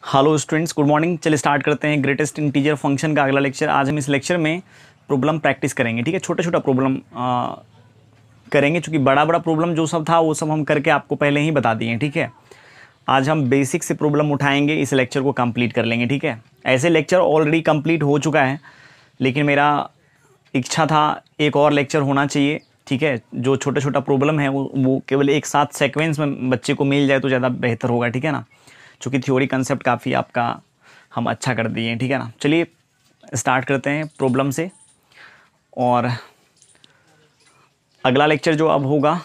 Hello students, good morning. चलिए start करते हैं ग्रेटेस्ट इंटीजर फंक्शन का अगला लेक्चर। आज हम इस लेक्चर में प्रॉब्लम प्रैक्टिस करेंगे। ठीक है, छोटा छोटा प्रॉब्लम करेंगे, क्योंकि बड़ा बड़ा प्रॉब्लम जो सब था वो सब हम करके आपको पहले ही बता दिए हैं। ठीक है, आज हम बेसिक से प्रॉब्लम उठाएंगे, इस लेक्चर को कंप्लीट कर लेंगे। ठीक है, ऐसे लेक्चर ऑलरेडी कंप्लीट हो चुका है, लेकिन मेरा इच्छा था एक और लेक्चर होना चाहिए। ठीक है, जो छोटा छोटा प्रॉब्लम है वो केवल एक साथ सीक्वेंस में बच्चे को मिल जाए तो ज़्यादा बेहतर होगा। ठीक है ना, चूँकि थ्योरी कंसेप्ट काफ़ी आपका हम अच्छा कर दिए हैं। ठीक है ना, चलिए स्टार्ट करते हैं प्रॉब्लम से। और अगला लेक्चर जो अब होगा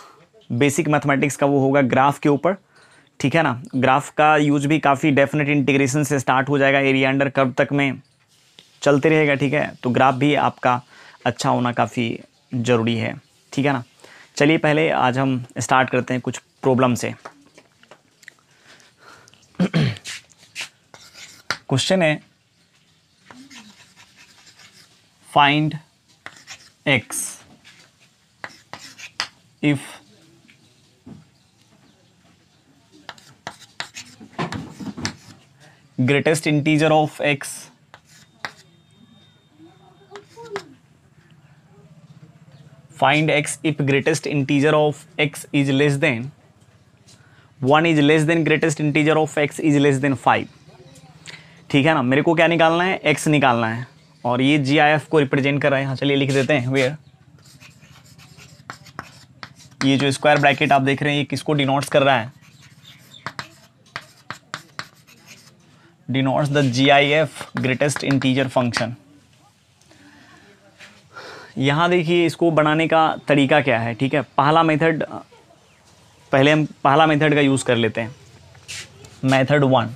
बेसिक मैथमेटिक्स का, वो होगा ग्राफ के ऊपर। ठीक है ना, ग्राफ का यूज भी काफ़ी डेफिनेट इंटीग्रेशन से स्टार्ट हो जाएगा, एरिया अंडर कर्व तक में चलते रहेगा। ठीक है, तो ग्राफ भी आपका अच्छा होना काफ़ी ज़रूरी है। ठीक है ना, चलिए पहले आज हम स्टार्ट करते हैं कुछ प्रॉब्लम से। क्वेश्चन है find x if greatest integer of x find x if greatest integer of x is less than 1 is less than greatest integer of x is less than 5। ठीक है ना, मेरे को क्या निकालना है, x निकालना है, और ये GIF को रिप्रेजेंट कर रहा है। हाँ, चलिए लिख देते हैं वेयर। ये जो स्क्वायर ब्रैकेट आप देख रहे हैं ये किसको डिनोट्स कर रहा है, denotes the GIF greatest integer function. यहाँ देखिए इसको बनाने का तरीका क्या है। ठीक है, पहला मेथड, पहले हम पहला मेथड का यूज़ कर लेते हैं, method 1।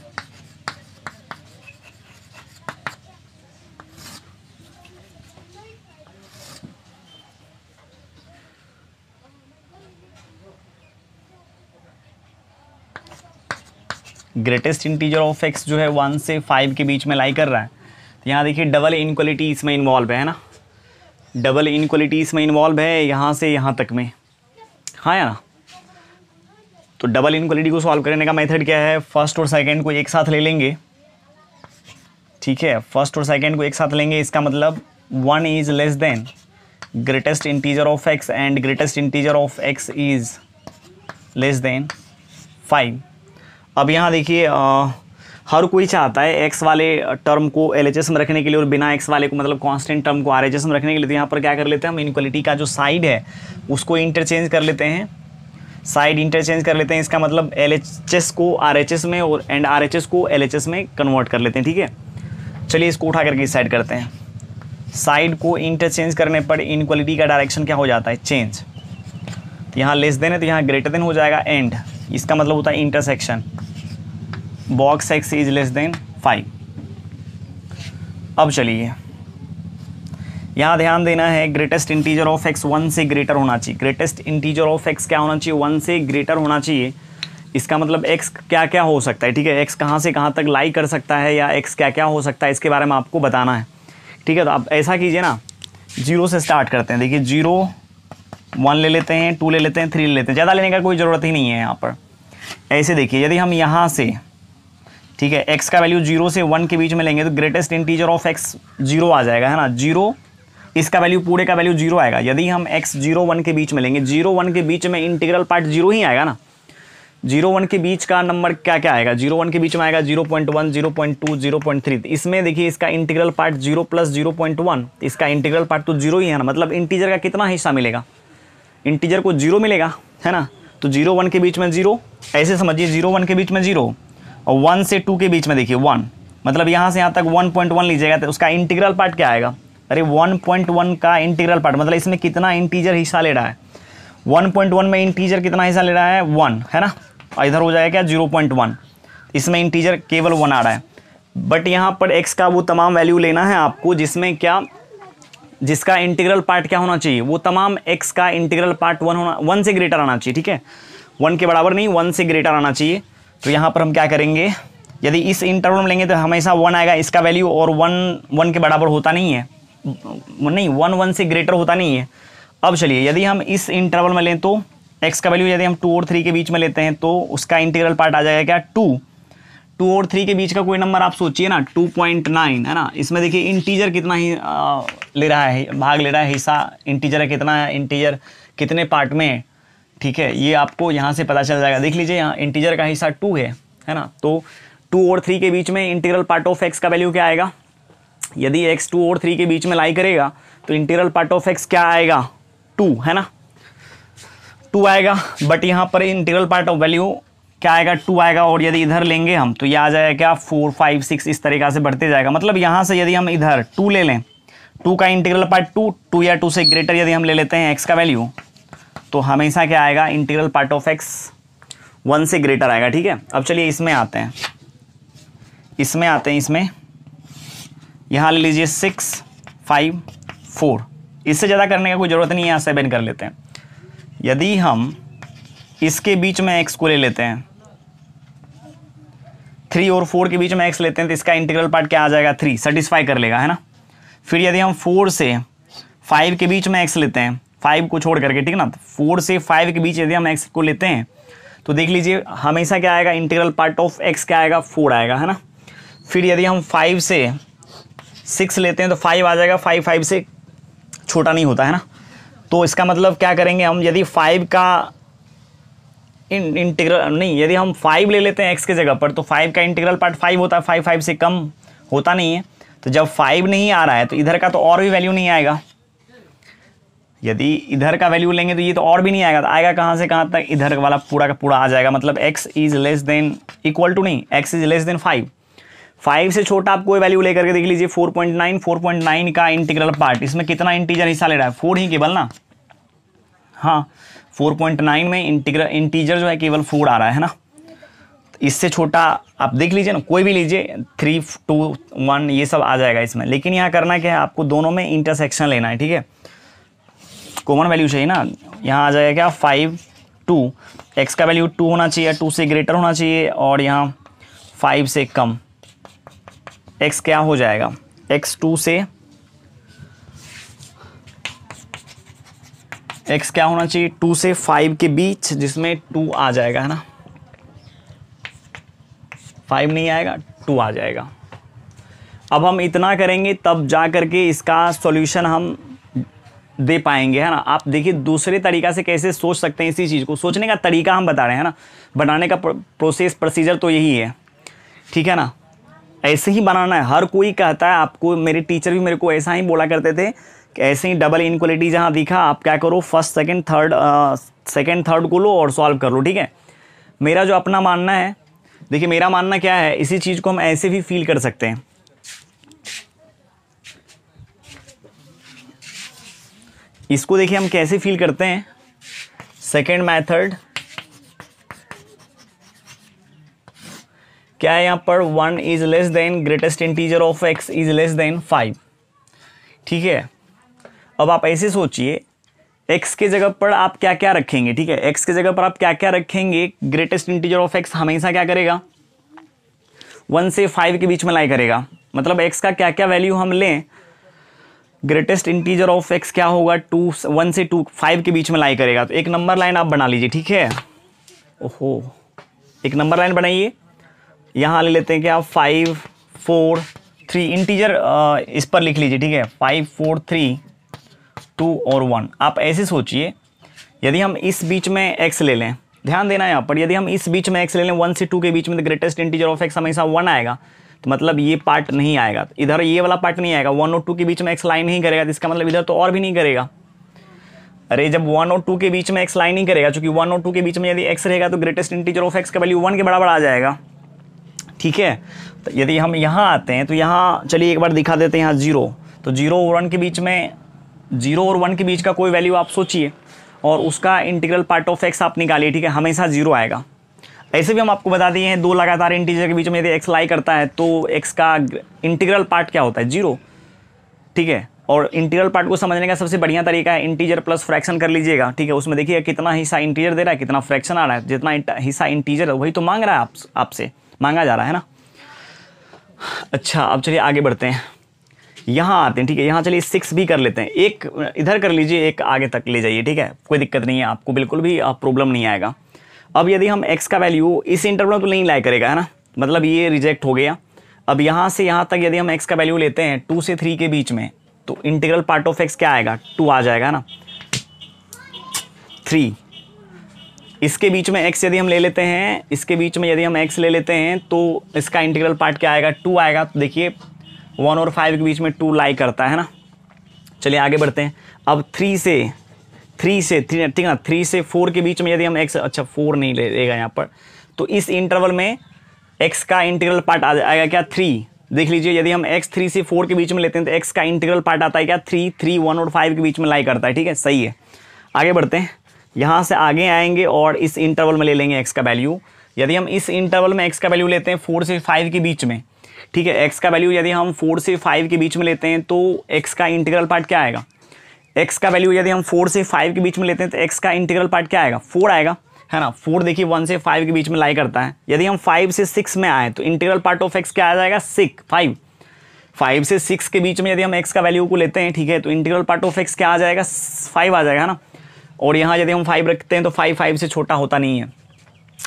Greatest integer of x जो है 1 से 5 के बीच में लाई कर रहा है। तो यहाँ देखिए डबल इनक्वलिटी इसमें इन्वॉल्व है ना, डबल इनक्वलिटी इसमें इन्वॉल्व है यहाँ से यहाँ तक में। हाँ या ना, तो डबल इनक्वलिटी को सॉल्व करने का मेथड क्या है, फर्स्ट और सेकंड को एक साथ ले लेंगे। ठीक है, फर्स्ट और सेकंड को एक साथ लेंगे, इसका मतलब 1 is less then greatest integer of x and greatest integer of x is less than 5। अब यहाँ देखिए हर कोई चाहता है x वाले टर्म को LHS में रखने के लिए और बिना x वाले को मतलब कांस्टेंट टर्म को RHS में रखने के लिए। तो यहाँ पर क्या कर लेते हैं हम, इनक्वलिटी का जो साइड है उसको इंटरचेंज कर लेते हैं, साइड इंटरचेंज कर लेते हैं। इसका मतलब LHS को RHS में और एंड RHS को LHS में कन्वर्ट कर लेते हैं। ठीक है, चलिए इसको उठा करके इस साइड करते हैं। साइड को इंटरचेंज करने पर इनक्वलिटी का डायरेक्शन क्या हो जाता है, चेंज। तो यहाँ लेस देन है तो यहाँ ग्रेटर देन हो जाएगा, एंड इसका मतलब होता है intersection, box x is less than 5। अब चलिए यहाँ ध्यान देना है, ग्रेटेस्ट इंटीजर ऑफ x 1 से ग्रेटर होना चाहिए। ग्रेटेस्ट इंटीजर ऑफ x क्या होना चाहिए, 1 से ग्रेटर होना चाहिए। इसका मतलब x क्या क्या हो सकता है। ठीक है, x कहाँ से कहाँ तक लाई कर सकता है या x क्या क्या हो सकता है, इसके बारे में आपको बताना है। ठीक है, तो आप ऐसा कीजिए ना, 0 से स्टार्ट करते हैं। देखिए 0 1 ले लेते हैं, 2 ले लेते हैं, 3 ले लेते हैं, ज़्यादा लेने का कोई ज़रूरत ही नहीं है यहाँ पर। ऐसे देखिए, यदि हम यहाँ से, ठीक है, x का वैल्यू 0 से 1 के बीच में लेंगे तो ग्रेटेस्ट इंटीजर ऑफ x 0 आ जाएगा, है ना। 0 इसका वैल्यू, पूरे का वैल्यू 0 आएगा। यदि हम x 0 1 के बीच में लेंगे, 0 1 के बीच में इंटीग्रल पार्ट 0 ही आएगा ना। 0 1 के बीच का नंबर क्या क्या आएगा, 0 1 के बीच में आएगा 0.1 0.2 0.3। इसमें देखिए इसका इंटीग्रल पार्ट 0 प्लस 0.1, इसका इंटीग्रल पार्ट तो 0 ही है ना, मतलब इंटीजर का कितना हिस्सा मिलेगा, इंटीजर को 0 मिलेगा, है ना। तो 0 1 के बीच में 0, ऐसे समझिए 0 1 के बीच में 0 और 1 से 2 के बीच में देखिए 1, मतलब यहाँ से यहाँ तक 1.1 लीजिएगा तो उसका इंटीग्रल पार्ट क्या आएगा, अरे 1.1 का इंटीग्रल पार्ट, मतलब इसमें कितना इंटीजर हिस्सा ले रहा है, 1.1 में इंटीजर कितना हिस्सा ले रहा है, 1, है ना। और इधर हो जाएगा क्या, 0.1, इसमें इंटीजर केवल 1 आ रहा है। बट यहाँ पर x का वो तमाम वैल्यू लेना है आपको जिसमें क्या, जिसका इंटीग्रल पार्ट क्या होना चाहिए, वो तमाम x का इंटीग्रल पार्ट 1 से ग्रेटर आना चाहिए। ठीक है, 1 के बराबर नहीं, 1 से ग्रेटर आना चाहिए। तो यहाँ पर हम क्या करेंगे, यदि इस इंटरवल में लेंगे तो हमेशा 1 आएगा इसका वैल्यू, और 1 के बराबर होता नहीं है, नहीं 1 से ग्रेटर होता नहीं है। अब चलिए यदि हम इस इंटरवल में लें तो x का वैल्यू यदि हम 2 और 3 के बीच में लेते हैं तो उसका इंटीग्रल पार्ट आ जाएगा क्या, 2। 2 और 3 के बीच का कोई नंबर आप सोचिए ना, 2.9 है ना। इसमें देखिए इंटीजर कितना ही ले रहा है, भाग ले रहा है, हिस्सा इंटीजर है कितना है, इंटीजर कितने पार्ट में है, ठीक है, ये आपको यहाँ से पता चल जाएगा। देख लीजिए यहाँ इंटीजर का हिस्सा 2 है ना। तो 2 और 3 के बीच में इंटीग्रल पार्ट ऑफ एक्स का वैल्यू क्या आएगा? यदि एक्स 2 और 3 के बीच में लाई करेगा तो इंटीग्रल पार्ट ऑफ एक्स क्या आएगा? 2 है ना, 2 आएगा। बट यहाँ पर इंटीग्रल पार्ट ऑफ वैल्यू क्या आएगा? 2 आएगा। और यदि इधर लेंगे हम तो ये आ जाएगा क्या? 4, 5, 6 इस तरीक़ा से बढ़ते जाएगा। मतलब यहाँ से यदि हम इधर 2 ले लें, 2 का इंटीग्रल पार्ट 2 या 2 से ग्रेटर यदि हम ले लेते हैं एक्स का वैल्यू, तो हमेशा क्या आएगा? इंटीग्रल पार्ट ऑफ एक्स 1 से ग्रेटर आएगा। ठीक है, अब चलिए इसमें आते हैं, इसमें यहाँ ले लीजिए 6, 5, 4। इससे ज़्यादा करने का कोई ज़रूरत नहीं है, यहाँ 7 कर लेते हैं। यदि हम इसके बीच में x को ले लेते हैं, 3 और 4 के बीच में x लेते हैं, तो इसका इंटीग्रल पार्ट क्या आ जाएगा? 3 सेटिस्फाई कर लेगा, है ना। फिर यदि हम 4 से 5 के बीच में x लेते हैं, 5 को छोड़ करके, ठीक है ना, 4 से 5 के बीच यदि हम x को लेते हैं तो देख लीजिए हमेशा क्या आएगा? इंटीग्रल पार्ट ऑफ x क्या आएगा? 4 आएगा, है ना। फिर यदि हम 5 से 6 लेते हैं तो 5 आ जाएगा, 5 से छोटा नहीं होता, है ना। तो इसका मतलब क्या करेंगे हम? यदि 5 का इंटीग्रल नहीं, यदि हम 5 ले लेते हैं x के जगह पर तो 5 का इंटीग्रल पार्ट 5 होता है, 5 से कम होता नहीं है। तो जब 5 नहीं आ रहा है तो इधर का तो और भी वैल्यू नहीं आएगा। यदि इधर का वैल्यू लेंगे तो ये तो और भी नहीं आएगा, तो आएगा कहाँ से कहाँ तक? इधर वाला पूरा का पूरा आ जाएगा। मतलब x is less than equal to नहीं, x इज लेस देन 5 से छोटा आप कोई वैल्यू लेकर के देख लीजिए। 4.9 का इंटीग्रल पार्ट, इसमें कितना इंटीजर हिस्सा ले रहा है? 4 ही केवल ना। हाँ, 4.9 में इंटीजर जो है केवल 4 आ रहा है ना। इससे छोटा आप देख लीजिए ना, कोई भी लीजिए, 3, 2, 1 ये सब आ जाएगा इसमें। लेकिन यहाँ करना क्या है? आपको दोनों में इंटरसेक्शन लेना है, ठीक है। कॉमन वैल्यू चाहिए ना। यहाँ आ जाएगा क्या? 5, 2, एक्स का वैल्यू 2 होना चाहिए, 2 से ग्रेटर होना चाहिए, और यहाँ 5 से कम। एक्स क्या हो जाएगा? एक्स 2 से x क्या होना चाहिए? 2 से 5 के बीच, जिसमें 2 आ जाएगा, है ना। 5 नहीं आएगा, 2 आ जाएगा। अब हम इतना करेंगे तब जा करके इसका सॉल्यूशन हम दे पाएंगे, है ना। आप देखिए दूसरे तरीका से कैसे सोच सकते हैं इसी चीज़ को। सोचने का तरीका हम बता रहे हैं ना, बनाने का प्रोसीजर तो यही है, ठीक है ना। ऐसे ही बनाना है। हर कोई कहता है आपको, मेरे टीचर भी मेरे को ऐसा ही बोला करते थे कि ऐसे ही डबल इनक्वलिटी जहाँ दिखा आप क्या करो, फर्स्ट सेकंड थर्ड को लो और सॉल्व कर लो, ठीक है। मेरा जो अपना मानना है, देखिए मेरा मानना क्या है, इसी चीज़ को हम ऐसे भी फील कर सकते हैं। इसको देखिए हम कैसे फील करते हैं। सेकेंड मेथड क्या है यहाँ पर? 1 is less then greatest integer of x is less than 5, ठीक है। अब आप ऐसे सोचिए, x के जगह पर आप क्या क्या रखेंगे, ठीक है। x के जगह पर आप क्या क्या रखेंगे? ग्रेटेस्ट इंटीजर ऑफ x हमेशा क्या करेगा? 1 से 5 के बीच में लाई करेगा। मतलब x का क्या क्या वैल्यू हम लें, ग्रेटेस्ट इंटीजर ऑफ x क्या होगा? 1 से 5 के बीच में लाई करेगा। तो एक नंबर लाइन आप बना लीजिए, ठीक है। ओहो, एक नंबर लाइन बनाइए। यहाँ ले लेते हैं क्या? 5, 4, 3 इंटीजर इस पर लिख लीजिए, ठीक है। 5, 4, 3, 2 और 1। आप ऐसे सोचिए, यदि हम इस बीच में x ले लें, ध्यान देना यहाँ पर, यदि हम इस बीच में x ले लें 1 से 2 के बीच में, तो ग्रेटेस्ट इंटीजर ऑफ x हमेशा 1 आएगा। तो मतलब ये पार्ट नहीं आएगा, इधर ये वाला पार्ट नहीं आएगा। 1 और 2 के बीच में x लाइन नहीं करेगा, तो इसका मतलब इधर तो और भी नहीं करेगा। अरे जब 1 और 2 के बीच में x लाइन नहीं करेगा, क्योंकि 1 और 2 के बीच में यदि x रहेगा तो ग्रेटेस्ट इंटीजर ऑफ x का वैल्यू 1 के बराबर आ जाएगा, ठीक है। तो यदि हम यहाँ आते हैं तो यहाँ चलिए एक बार दिखा देते हैं, यहाँ 0, तो 0 और 1 के बीच में, 0 और 1 के बीच का कोई वैल्यू आप सोचिए और उसका इंटीग्रल पार्ट ऑफ x आप निकालिए, ठीक है। हमेशा 0 आएगा। ऐसे भी हम आपको बता दिए हैं, 2 लगातार इंटीजर के बीच में यदि x लाई करता है तो x का इंटीग्रल पार्ट क्या होता है? 0, ठीक है। और इंटीग्रल पार्ट को समझने का सबसे बढ़िया तरीका है, इंटीजर प्लस फ्रैक्शन कर लीजिएगा, ठीक है। उसमें देखिए कितना हिस्सा इंटीजर दे रहा है, कितना फ्रैक्शन आ रहा है। जितना हिस्सा इंटीजर है वही तो मांग रहा है, आपसे मांगा जा रहा है ना। अच्छा, अब चलिए आगे बढ़ते हैं, यहाँ आते हैं, ठीक है। यहाँ चलिए 6 भी कर लेते हैं। एक इधर कर लीजिए, एक आगे तक ले जाइए, ठीक है। कोई दिक्कत नहीं है, आपको बिल्कुल भी प्रॉब्लम नहीं आएगा। अब यदि हम x का वैल्यू इस इंटरवल तो नहीं लाई करेगा, है ना, मतलब ये रिजेक्ट हो गया। अब यहाँ से यहाँ तक यदि हम x का वैल्यू लेते हैं 2 से 3 के बीच में, तो इंटीग्रल पार्ट ऑफ x क्या आएगा, 2 आ जाएगा ना, 3। इसके बीच में x यदि हम ले लेते हैं, इसके बीच में यदि हम x ले लेते हैं तो इसका इंटीग्रल पार्ट क्या आएगा, 2 आएगा। तो देखिए 1 और 5 के बीच में 2 लाई करता है ना। चलिए आगे बढ़ते हैं। अब 3 से ठीक है ना, 3 से 4 के बीच में यदि हम x, अच्छा 4 नहीं लेगा यहाँ पर, तो इस इंटरवल में x का इंटीग्रल पार्ट आ जाएगा क्या, 3। देख लीजिए यदि हम x 3 से 4 के बीच में लेते हैं तो x का इंटीग्रल पार्ट आता है क्या, 3। 3 1 और 5 के बीच में लाई करता है, ठीक है, सही है। आगे बढ़ते हैं, यहाँ से आगे आएंगे और इस इंटरवल में ले लेंगे x का वैल्यू। यदि हम इस इंटरवल में x का वैल्यू लेते हैं 4 से 5 के बीच में, ठीक है, x का वैल्यू यदि हम 4 से 5 के बीच में लेते हैं तो x का इंटीग्रल पार्ट क्या आएगा, x का वैल्यू यदि हम 4 से 5 के बीच में लेते हैं तो x का इंटीग्रल पार्ट क्या आएगा, 4 आएगा, है ना। 4 देखिए 1 से 5 के बीच में लाई करता है। यदि हम 5 से 6 में आए तो इंटीग्रल पार्ट ऑफ x क्या आ जाएगा, 6। 5 से 6 के बीच में यदि हम x का वैल्यू को लेते हैं, ठीक है, तो इंटीग्रल पार्ट ऑफ x क्या आ जाएगा, 5 आ जाएगा ना। और यहाँ यदि हम 5 रखते हैं तो 5 से छोटा होता नहीं है,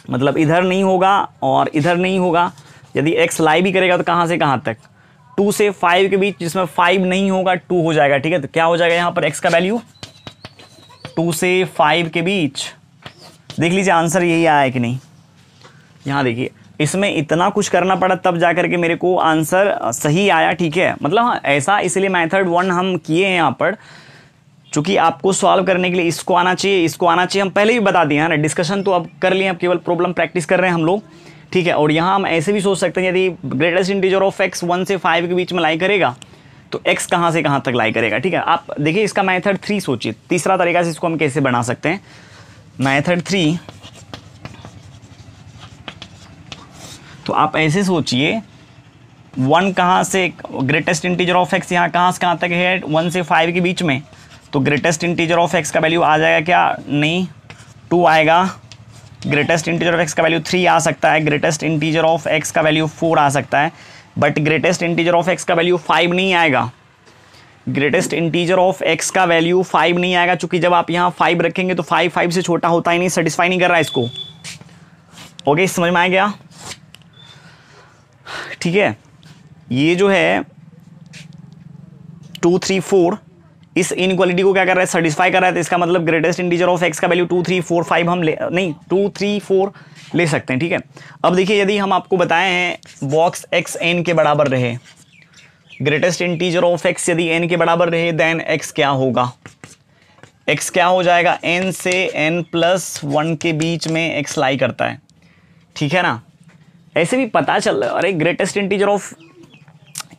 मतलब इधर नहीं होगा और इधर नहीं होगा। यदि x लाई भी करेगा तो कहाँ से कहाँ तक, 2 से 5 के बीच, जिसमें 5 नहीं होगा 2 हो जाएगा, ठीक है। तो क्या हो जाएगा यहाँ पर x का वैल्यू, 2 से 5 के बीच। देख लीजिए आंसर यही आया है कि नहीं। यहाँ देखिए इसमें इतना कुछ करना पड़ा तब जा करके मेरे को आंसर सही आया, ठीक है। मतलब हाँ ऐसा इसलिए मेथड 1 हम किए हैं यहाँ पर, चूंकि आपको सॉल्व करने के लिए इसको आना चाहिए, इसको आना चाहिए, हम पहले भी बता दिए हैं ना। डिस्कशन तो अब कर लिए, अब केवल प्रॉब्लम प्रैक्टिस कर रहे हैं हम लोग, ठीक है। और यहाँ हम ऐसे भी सोच सकते हैं यदि ग्रेटेस्ट इंटीजर ऑफ x 1 से 5 के बीच में लाई करेगा तो x कहाँ से कहाँ तक लाई करेगा, ठीक है। आप देखिए इसका मेथड 3 सोचिए, तीसरा तरीका से इसको हम कैसे बना सकते हैं। मेथड 3, तो आप ऐसे सोचिए 1 कहाँ से, ग्रेटेस्ट इंटीजर ऑफ x यहाँ कहाँ से कहाँ तक है, 1 से 5 के बीच में, तो ग्रेटेस्ट इंटीजर ऑफ x का वैल्यू आ जाएगा क्या, नहीं 2 आएगा। ग्रेटेस्ट इंटीजर ऑफ x का वैल्यू 3 आ सकता है, ग्रेटेस्ट इंटीजर ऑफ x का वैल्यू 4 आ सकता है, but greatest integer of x का वैल्यू 5 नहीं आएगा। ग्रेटेस्ट इंटीजर ऑफ x का वैल्यू 5 नहीं आएगा, चूंकि जब आप यहाँ 5 रखेंगे तो 5 से छोटा होता ही नहीं, सेटिस्फाई नहीं कर रहा है इसको। ओके, समझ में आ गया, ठीक है। ये जो है 2 3 4 इस इनइक्वालिटी को क्या कर रहा है, सेटिस्फाई कर रहा है। तो इसका मतलब ग्रेटेस्ट इंटीजर ऑफ x का वैल्यू 2 3 4 5 हम ले, नहीं 2 3 4 ले सकते हैं, ठीक है। अब देखिए यदि हम आपको बताए हैं बॉक्स x n के बराबर रहे, ग्रेटेस्ट इंटीजर ऑफ x यदि n के बराबर रहे, देन x क्या होगा, x क्या हो जाएगा, n से n+1 के बीच में x लाई करता है, ठीक है ना। ऐसे भी पता चल रहा है, अरे greatest integer of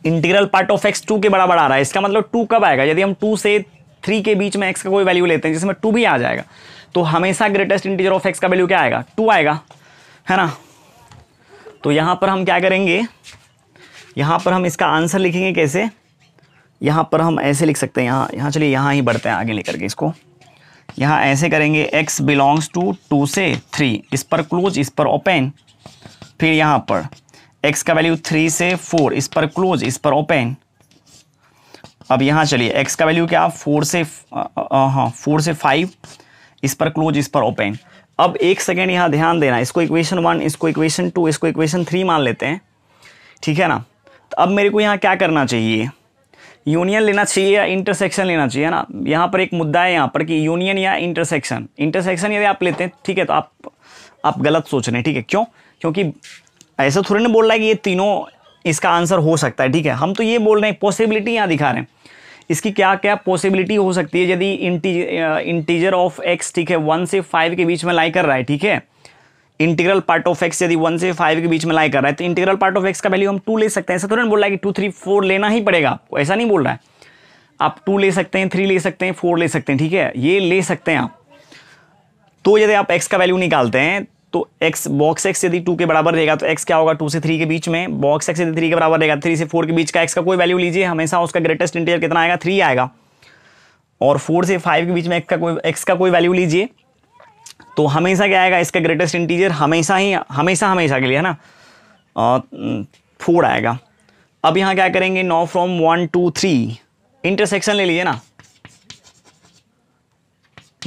integral part of x 2 के बराबर आ रहा है, इसका मतलब 2 कब आएगा, यदि हम 2 से 3 के बीच में x का कोई वैल्यू लेते हैं जिसमें 2 भी आ जाएगा, तो हमेशा ग्रेटेस्ट इंटीजर ऑफ x का वैल्यू क्या आएगा, 2 आएगा, है ना। तो यहाँ पर हम क्या करेंगे, यहाँ पर हम इसका आंसर लिखेंगे कैसे, यहाँ पर हम ऐसे लिख सकते हैं, यहाँ चलिए यहाँ ही बढ़ते हैं आगे लेकर के इसको। यहाँ ऐसे करेंगे x बिलोंग्स टू 2 से 3, इस पर क्लोज, इस पर ओपन, फिर यहाँ पर x का वैल्यू 3 से 4, इस पर क्लोज, इस पर ओपन। अब यहाँ चलिए x का वैल्यू क्या, 4 से 5, इस पर क्लोज, इस पर ओपन। अब एक सेकेंड यहाँ ध्यान देना, इसको इक्वेशन 1, इसको इक्वेशन 2, इसको इक्वेशन 3 मान लेते हैं, ठीक है ना। तो अब मेरे को यहाँ क्या करना चाहिए, यूनियन लेना चाहिए या इंटरसेक्शन लेना चाहिए, ना। यहाँ पर एक मुद्दा है यहाँ पर कि यूनियन या इंटरसेक्शन। इंटरसेक्शन यदि आप लेते हैं, ठीक है, तो आप गलत सोच रहे हैं, ठीक है। क्यों, क्योंकि ऐसा थोड़ी ना बोल रहा है कि ये तीनों इसका आंसर हो सकता है, ठीक है। हम तो ये बोल रहे हैं, पॉसिबिलिटी यहाँ दिखा रहे हैं इसकी क्या क्या पॉसिबिलिटी हो सकती है यदि इंटीजर ऑफ x, ठीक है, 1 से 5 के बीच में लाई कर रहा है, ठीक है। इंटीग्रल पार्ट ऑफ x यदि 1 से 5 के बीच में लाई कर रहा है तो इंटीग्रल पार्ट ऑफ x का वैल्यू हम 2 ले सकते हैं। ऐसा थोड़ी ना बोल रहा है कि 2 3 4 लेना ही पड़ेगा आपको, ऐसा नहीं बोल रहा है। आप 2 ले सकते हैं, 3 ले सकते हैं, 4 ले सकते हैं, ठीक है, ये ले सकते हैं आप। तो यदि आप x का वैल्यू निकालते हैं तो x, बॉक्स x यदि 2 के बराबर रहेगा तो x क्या होगा, 2 से 3 के बीच में, बॉक्स x यदि 3 के बराबर रहेगा, 3 से 4 के बीच का x का कोई वैल्यू लीजिए, हमेशा उसका ग्रेटेस्ट इंटीजर कितना आएगा, 3 आएगा। और 4 से 5 के बीच में x का कोई वैल्यू लीजिए तो हमेशा क्या आएगा, इसका ग्रेटेस्ट इंटीजर हमेशा के लिए, है ना, 4 आएगा। अब यहाँ क्या करेंगे, नो फ्रॉम 1 2 3, इंटरसेक्शन ले लीजिए ना,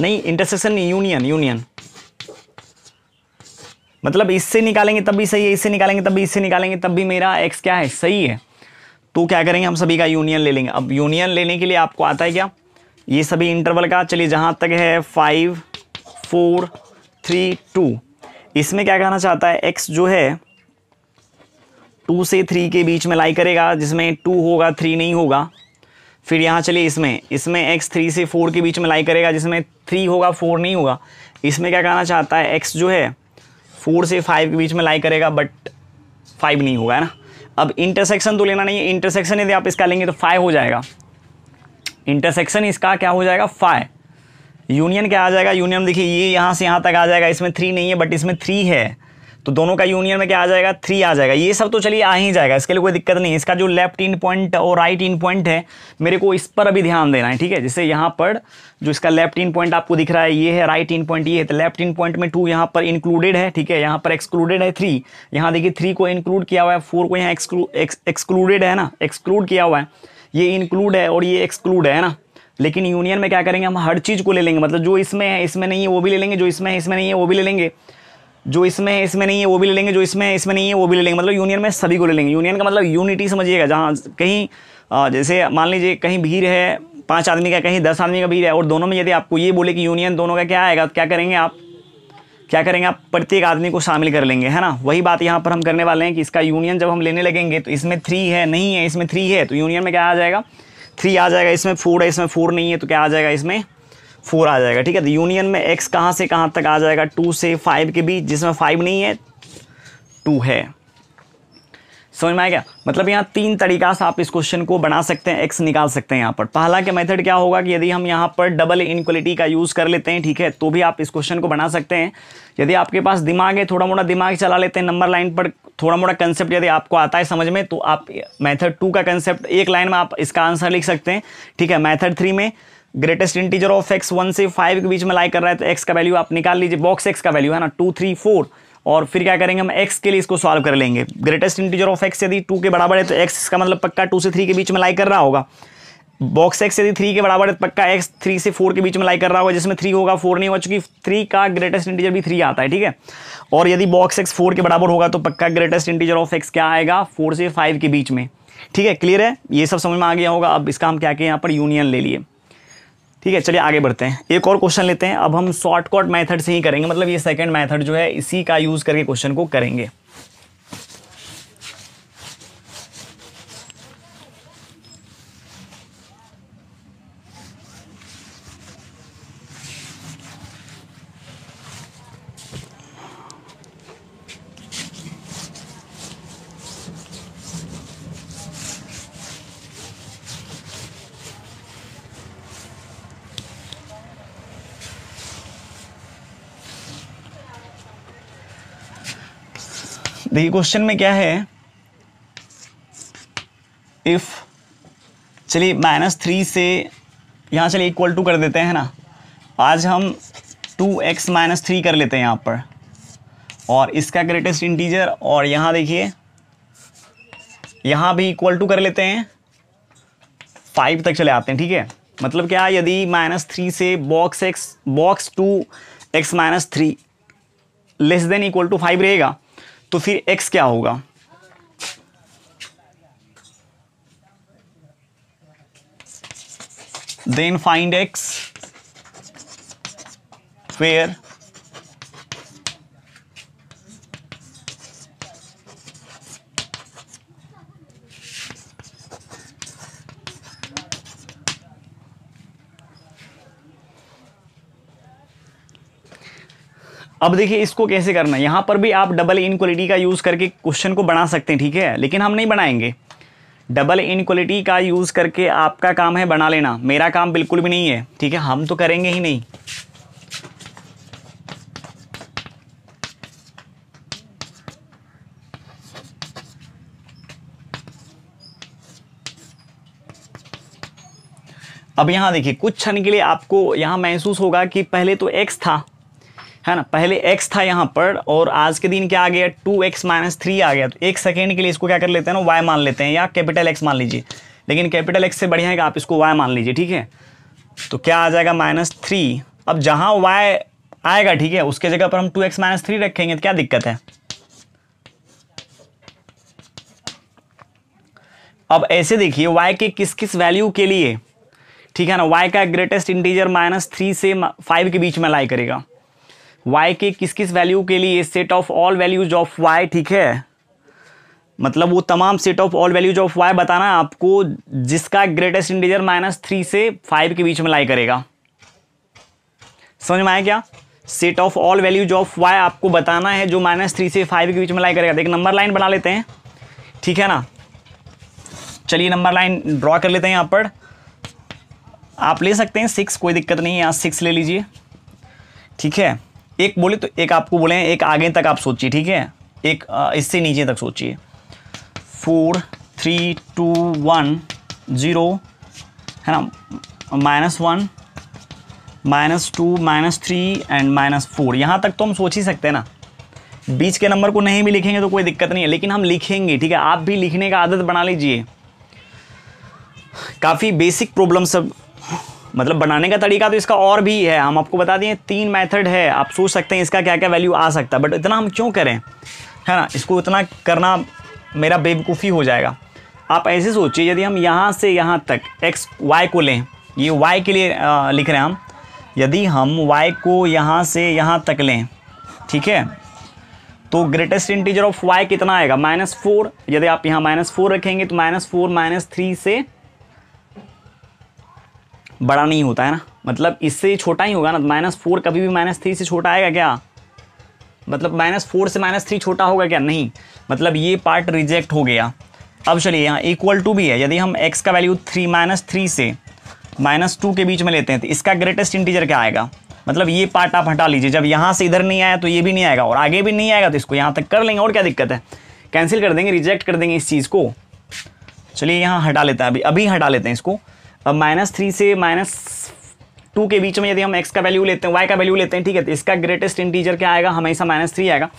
नहीं इंटरसेक्शन नहीं, यूनियन। मतलब इससे निकालेंगे तब भी सही है, इससे निकालेंगे तब भी, इससे निकालेंगे तब भी मेरा x क्या है, सही है। तो क्या करेंगे, हम सभी का यूनियन ले लेंगे। अब यूनियन लेने के लिए आपको आता है क्या, ये सभी इंटरवल का, चलिए जहां तक है 5 4 3 2, इसमें क्या कहना चाहता है, x जो है 2 से 3 के बीच में लाई करेगा, जिसमें 2 होगा 3 नहीं होगा। फिर यहाँ चलिए इसमें x 3 से 4 के बीच में लाई करेगा, जिसमें 3 होगा 4 नहीं होगा। इसमें क्या कहना चाहता है, x जो है 4 से 5 के बीच में लाई करेगा बट 5 नहीं होगा, है ना। अब इंटरसेक्शन तो लेना नहीं है, इंटरसेक्शन यदि आप इसका लेंगे तो 5 हो जाएगा, इंटरसेक्शन इसका क्या हो जाएगा 5। यूनियन क्या आ जाएगा, यूनियन देखिए ये यहाँ से यहाँ तक आ जाएगा, इसमें 3 नहीं है बट इसमें 3 है, तो दोनों का यूनियन में क्या आ जाएगा 3 आ जाएगा। ये सब तो चलिए आ ही जाएगा, इसके लिए कोई दिक्कत नहीं है। इसका जो लेफ्ट इन पॉइंट और राइट इन पॉइंट है, मेरे को इस पर अभी ध्यान देना है, ठीक है। जैसे यहाँ पर जो इसका लेफ्ट इन पॉइंट आपको दिख रहा है ये है, राइट इन पॉइंट ये है, तो लेफ्ट इन पॉइंट में 2 यहाँ पर इंक्लूडेड है, ठीक है। यहाँ पर एक्सक्लूडेड है 3, यहाँ देखिए 3 को इंक्लूड किया हुआ है, 4 को यहाँ एक्सक्लूडेड है ना, एक्सक्लूड किया हुआ है, ये इंक्लूड है और ये एक्सक्लूड है ना। लेकिन यूनियन में क्या करेंगे, हम हर चीज़ को ले लेंगे, मतलब जो इसमें है इसमें नहीं है वो भी ले लेंगे, जो इसमें है इसमें नहीं है वो भी ले लेंगे, जो इसमें है इसमें नहीं है वो भी ले लेंगे, जो इसमें है इसमें नहीं है वो भी ले लेंगे। मतलब यूनियन में सभी को ले लेंगे। यूनियन का मतलब यूनिटी समझिएगा, जहाँ कहीं जैसे मान लीजिए कहीं भीड़ है 5 आदमी का, कहीं 10 आदमी का भीड़ है, और दोनों में यदि आपको ये बोले कि यूनियन दोनों का क्या आएगा, तो क्या करेंगे आप प्रत्येक आदमी को शामिल कर लेंगे, है ना। वही बात यहाँ पर हम करने वाले हैं कि इसका यूनियन जब हम लेने लगेंगे तो इसमें 3 है नहीं है, इसमें 3 है, तो यूनियन में क्या आ जाएगा 3 आ जाएगा, इसमें 4 है, इसमें 4 नहीं है, तो क्या आ जाएगा इसमें 4 आ जाएगा, ठीक है। तो यूनियन में x कहाँ से कहाँ तक आ जाएगा, 2 से 5 के बीच, जिसमें 5 नहीं है 2 है। समझ में आएगा, मतलब यहाँ 3 तरीका से आप इस क्वेश्चन को बना सकते हैं, x निकाल सकते हैं यहाँ पर। पहला के मेथड क्या होगा कि यदि हम यहाँ पर डबल इनक्वलिटी का यूज़ कर लेते हैं, ठीक है, तो भी आप इस क्वेश्चन को बना सकते हैं। यदि आपके पास दिमाग है, थोड़ा मोड़ा दिमाग चला लेते हैं, नंबर लाइन पर थोड़ा मोड़ा कंसेप्ट यदि आपको आता है समझ में, तो आप मेथड 2 का कंसेप्ट एक लाइन में आप इसका आंसर लिख सकते हैं, ठीक है। मेथड 3 में ग्रेटेस्ट इंटीजर ऑफ x 1 से 5 के बीच में लाई कर रहा है, तो x का वैल्यू आप निकाल लीजिए, बॉक्स x का वैल्यू है ना 2 3 4, और फिर क्या करेंगे हम x के लिए इसको सॉल्व कर लेंगे। ग्रेटेस्ट इंटीजर ऑफ x यदि 2 के बराबर है तो x इसका मतलब पक्का 2 से 3 के बीच में लाई कर रहा होगा। बॉक्स x यदि 3 के बराबर है तो पक्का x 3 से 4 के बीच में लाई कर रहा होगा, जिसमें 3 होगा 4 नहीं होगा, चूंकि 3 का ग्रेटेस्ट इंटीजर भी 3 आता है, ठीक है। और यदि बॉक्स x 4 के बराबर होगा तो पक्का ग्रेटेस्ट इंटीजर ऑफ x क्या आएगा 4 से 5 के बीच में, ठीक है। क्लियर है, ये सब समझ में आ गया होगा। अब इसका हम क्या किए, यहाँ पर यूनियन ले लिए, ठीक है। चलिए आगे बढ़ते हैं, एक और क्वेश्चन लेते हैं। अब हम शॉर्टकट मेथड से ही करेंगे, मतलब ये सेकंड मेथड जो है इसी का यूज करके क्वेश्चन को करेंगे। देखिए क्वेश्चन में क्या है, इफ चलिए -3 से यहाँ चलिए इक्वल टू कर देते हैं ना, आज हम 2x - 3 कर लेते हैं यहाँ पर, और इसका ग्रेटेस्ट इंटीजर, और यहाँ देखिए यहाँ भी इक्वल टू कर लेते हैं, 5 तक चले आते हैं, ठीक है। मतलब क्या, यदि -3 से box 2x - 3 less than equal to 5 रहेगा तो फिर x क्या होगा, देन फाइंड x where अब देखिए इसको कैसे करना है, यहां पर भी आप डबल इनक्वलिटी का यूज करके क्वेश्चन को बना सकते हैं, ठीक है, लेकिन हम नहीं बनाएंगे। डबल इनक्वलिटी का यूज करके आपका काम है बना लेना, मेरा काम बिल्कुल भी नहीं है, ठीक है, हम तो करेंगे ही नहीं। अब यहां देखिए कुछ क्षण के लिए आपको यहां महसूस होगा कि पहले तो x था, है ना, पहले x था यहाँ पर, और आज के दिन क्या आ गया 2x - 3 आ गया। तो एक सेकेंड के लिए इसको क्या कर लेते हैं ना, y मान लेते हैं, या कैपिटल X मान लीजिए, लेकिन कैपिटल X से बढ़िया है कि आप इसको y मान लीजिए, ठीक है। तो क्या आ जाएगा -3। अब जहाँ y आएगा, ठीक है। उसके जगह पर हम 2x माइनस 3 रखेंगे तो क्या दिक्कत है। अब ऐसे देखिए y के किस किस वैल्यू के लिए, ठीक है ना, y का ग्रेटेस्ट इंटीजर -3 से 5 के बीच में लाई करेगा। y के किस किस वैल्यू के लिए set of all values of y, ठीक है, मतलब वो तमाम set of all values of y बताना है आपको जिसका ग्रेटेस्ट इंटीजर -3 से 5 के बीच में लाई करेगा। समझ में आया क्या। Set of all values of y आपको बताना है जो -3 से 5 के बीच में लाई करेगा। देख नंबर लाइन बना लेते हैं, ठीक है ना। चलिए नंबर लाइन ड्रॉ कर लेते हैं। यहाँ पर आप ले सकते हैं 6, कोई दिक्कत नहीं है, यहाँ 6 ले लीजिए, ठीक है। एक बोले तो एक आपको बोले, एक आगे तक आप सोचिए, ठीक है, एक इससे नीचे तक सोचिए। 4 3 2 1 0 है ना, -1 -2 -3 एंड -4, यहाँ तक तो हम सोच ही सकते हैं ना। बीच के नंबर को नहीं भी लिखेंगे तो कोई दिक्कत नहीं है, लेकिन हम लिखेंगे, ठीक है। आप भी लिखने का आदत बना लीजिए। काफ़ी बेसिक प्रॉब्लम सब, मतलब बनाने का तरीका तो इसका और भी है, हम आपको बता दिए 3 मेथड है। आप सोच सकते हैं इसका क्या क्या वैल्यू आ सकता है, बट इतना हम क्यों करें, है ना। इसको इतना करना मेरा बेवकूफ़ी हो जाएगा। आप ऐसे सोचिए, यदि हम यहाँ से यहाँ तक x y को लें, ये y के लिए लिख रहे हैं हम, यदि हम y को यहाँ से यहाँ तक लें, ठीक है, तो ग्रेटेस्ट इंटीजर ऑफ y कितना आएगा, -4। यदि आप यहाँ -4 रखेंगे तो -4 -3 से बड़ा नहीं होता है ना, मतलब इससे छोटा ही होगा ना। -4 कभी भी -3 से छोटा आएगा क्या, मतलब -4 से -3 छोटा होगा क्या, नहीं, मतलब ये पार्ट रिजेक्ट हो गया। अब चलिए यहाँ इक्वल टू भी है, यदि हम x का वैल्यू 3 से -2 के बीच में लेते हैं तो इसका ग्रेटेस्ट इंटीजर क्या आएगा, मतलब ये पार्ट आप हटा लीजिए। जब यहाँ से इधर नहीं आया तो ये भी नहीं आएगा, और आगे भी नहीं आएगा, तो इसको यहाँ तक कर लेंगे, और क्या दिक्कत है, कैंसिल कर देंगे, रिजेक्ट कर देंगे इस चीज़ को। चलिए यहाँ हटा लेते हैं, अभी हटा लेते हैं इसको। अब -3 से -2 के बीच में यदि हम x का वैल्यू लेते हैं, y का वैल्यू लेते हैं, ठीक है, तो इसका ग्रेटेस्ट इंटीजर क्या आएगा, हमेशा -3 आएगा।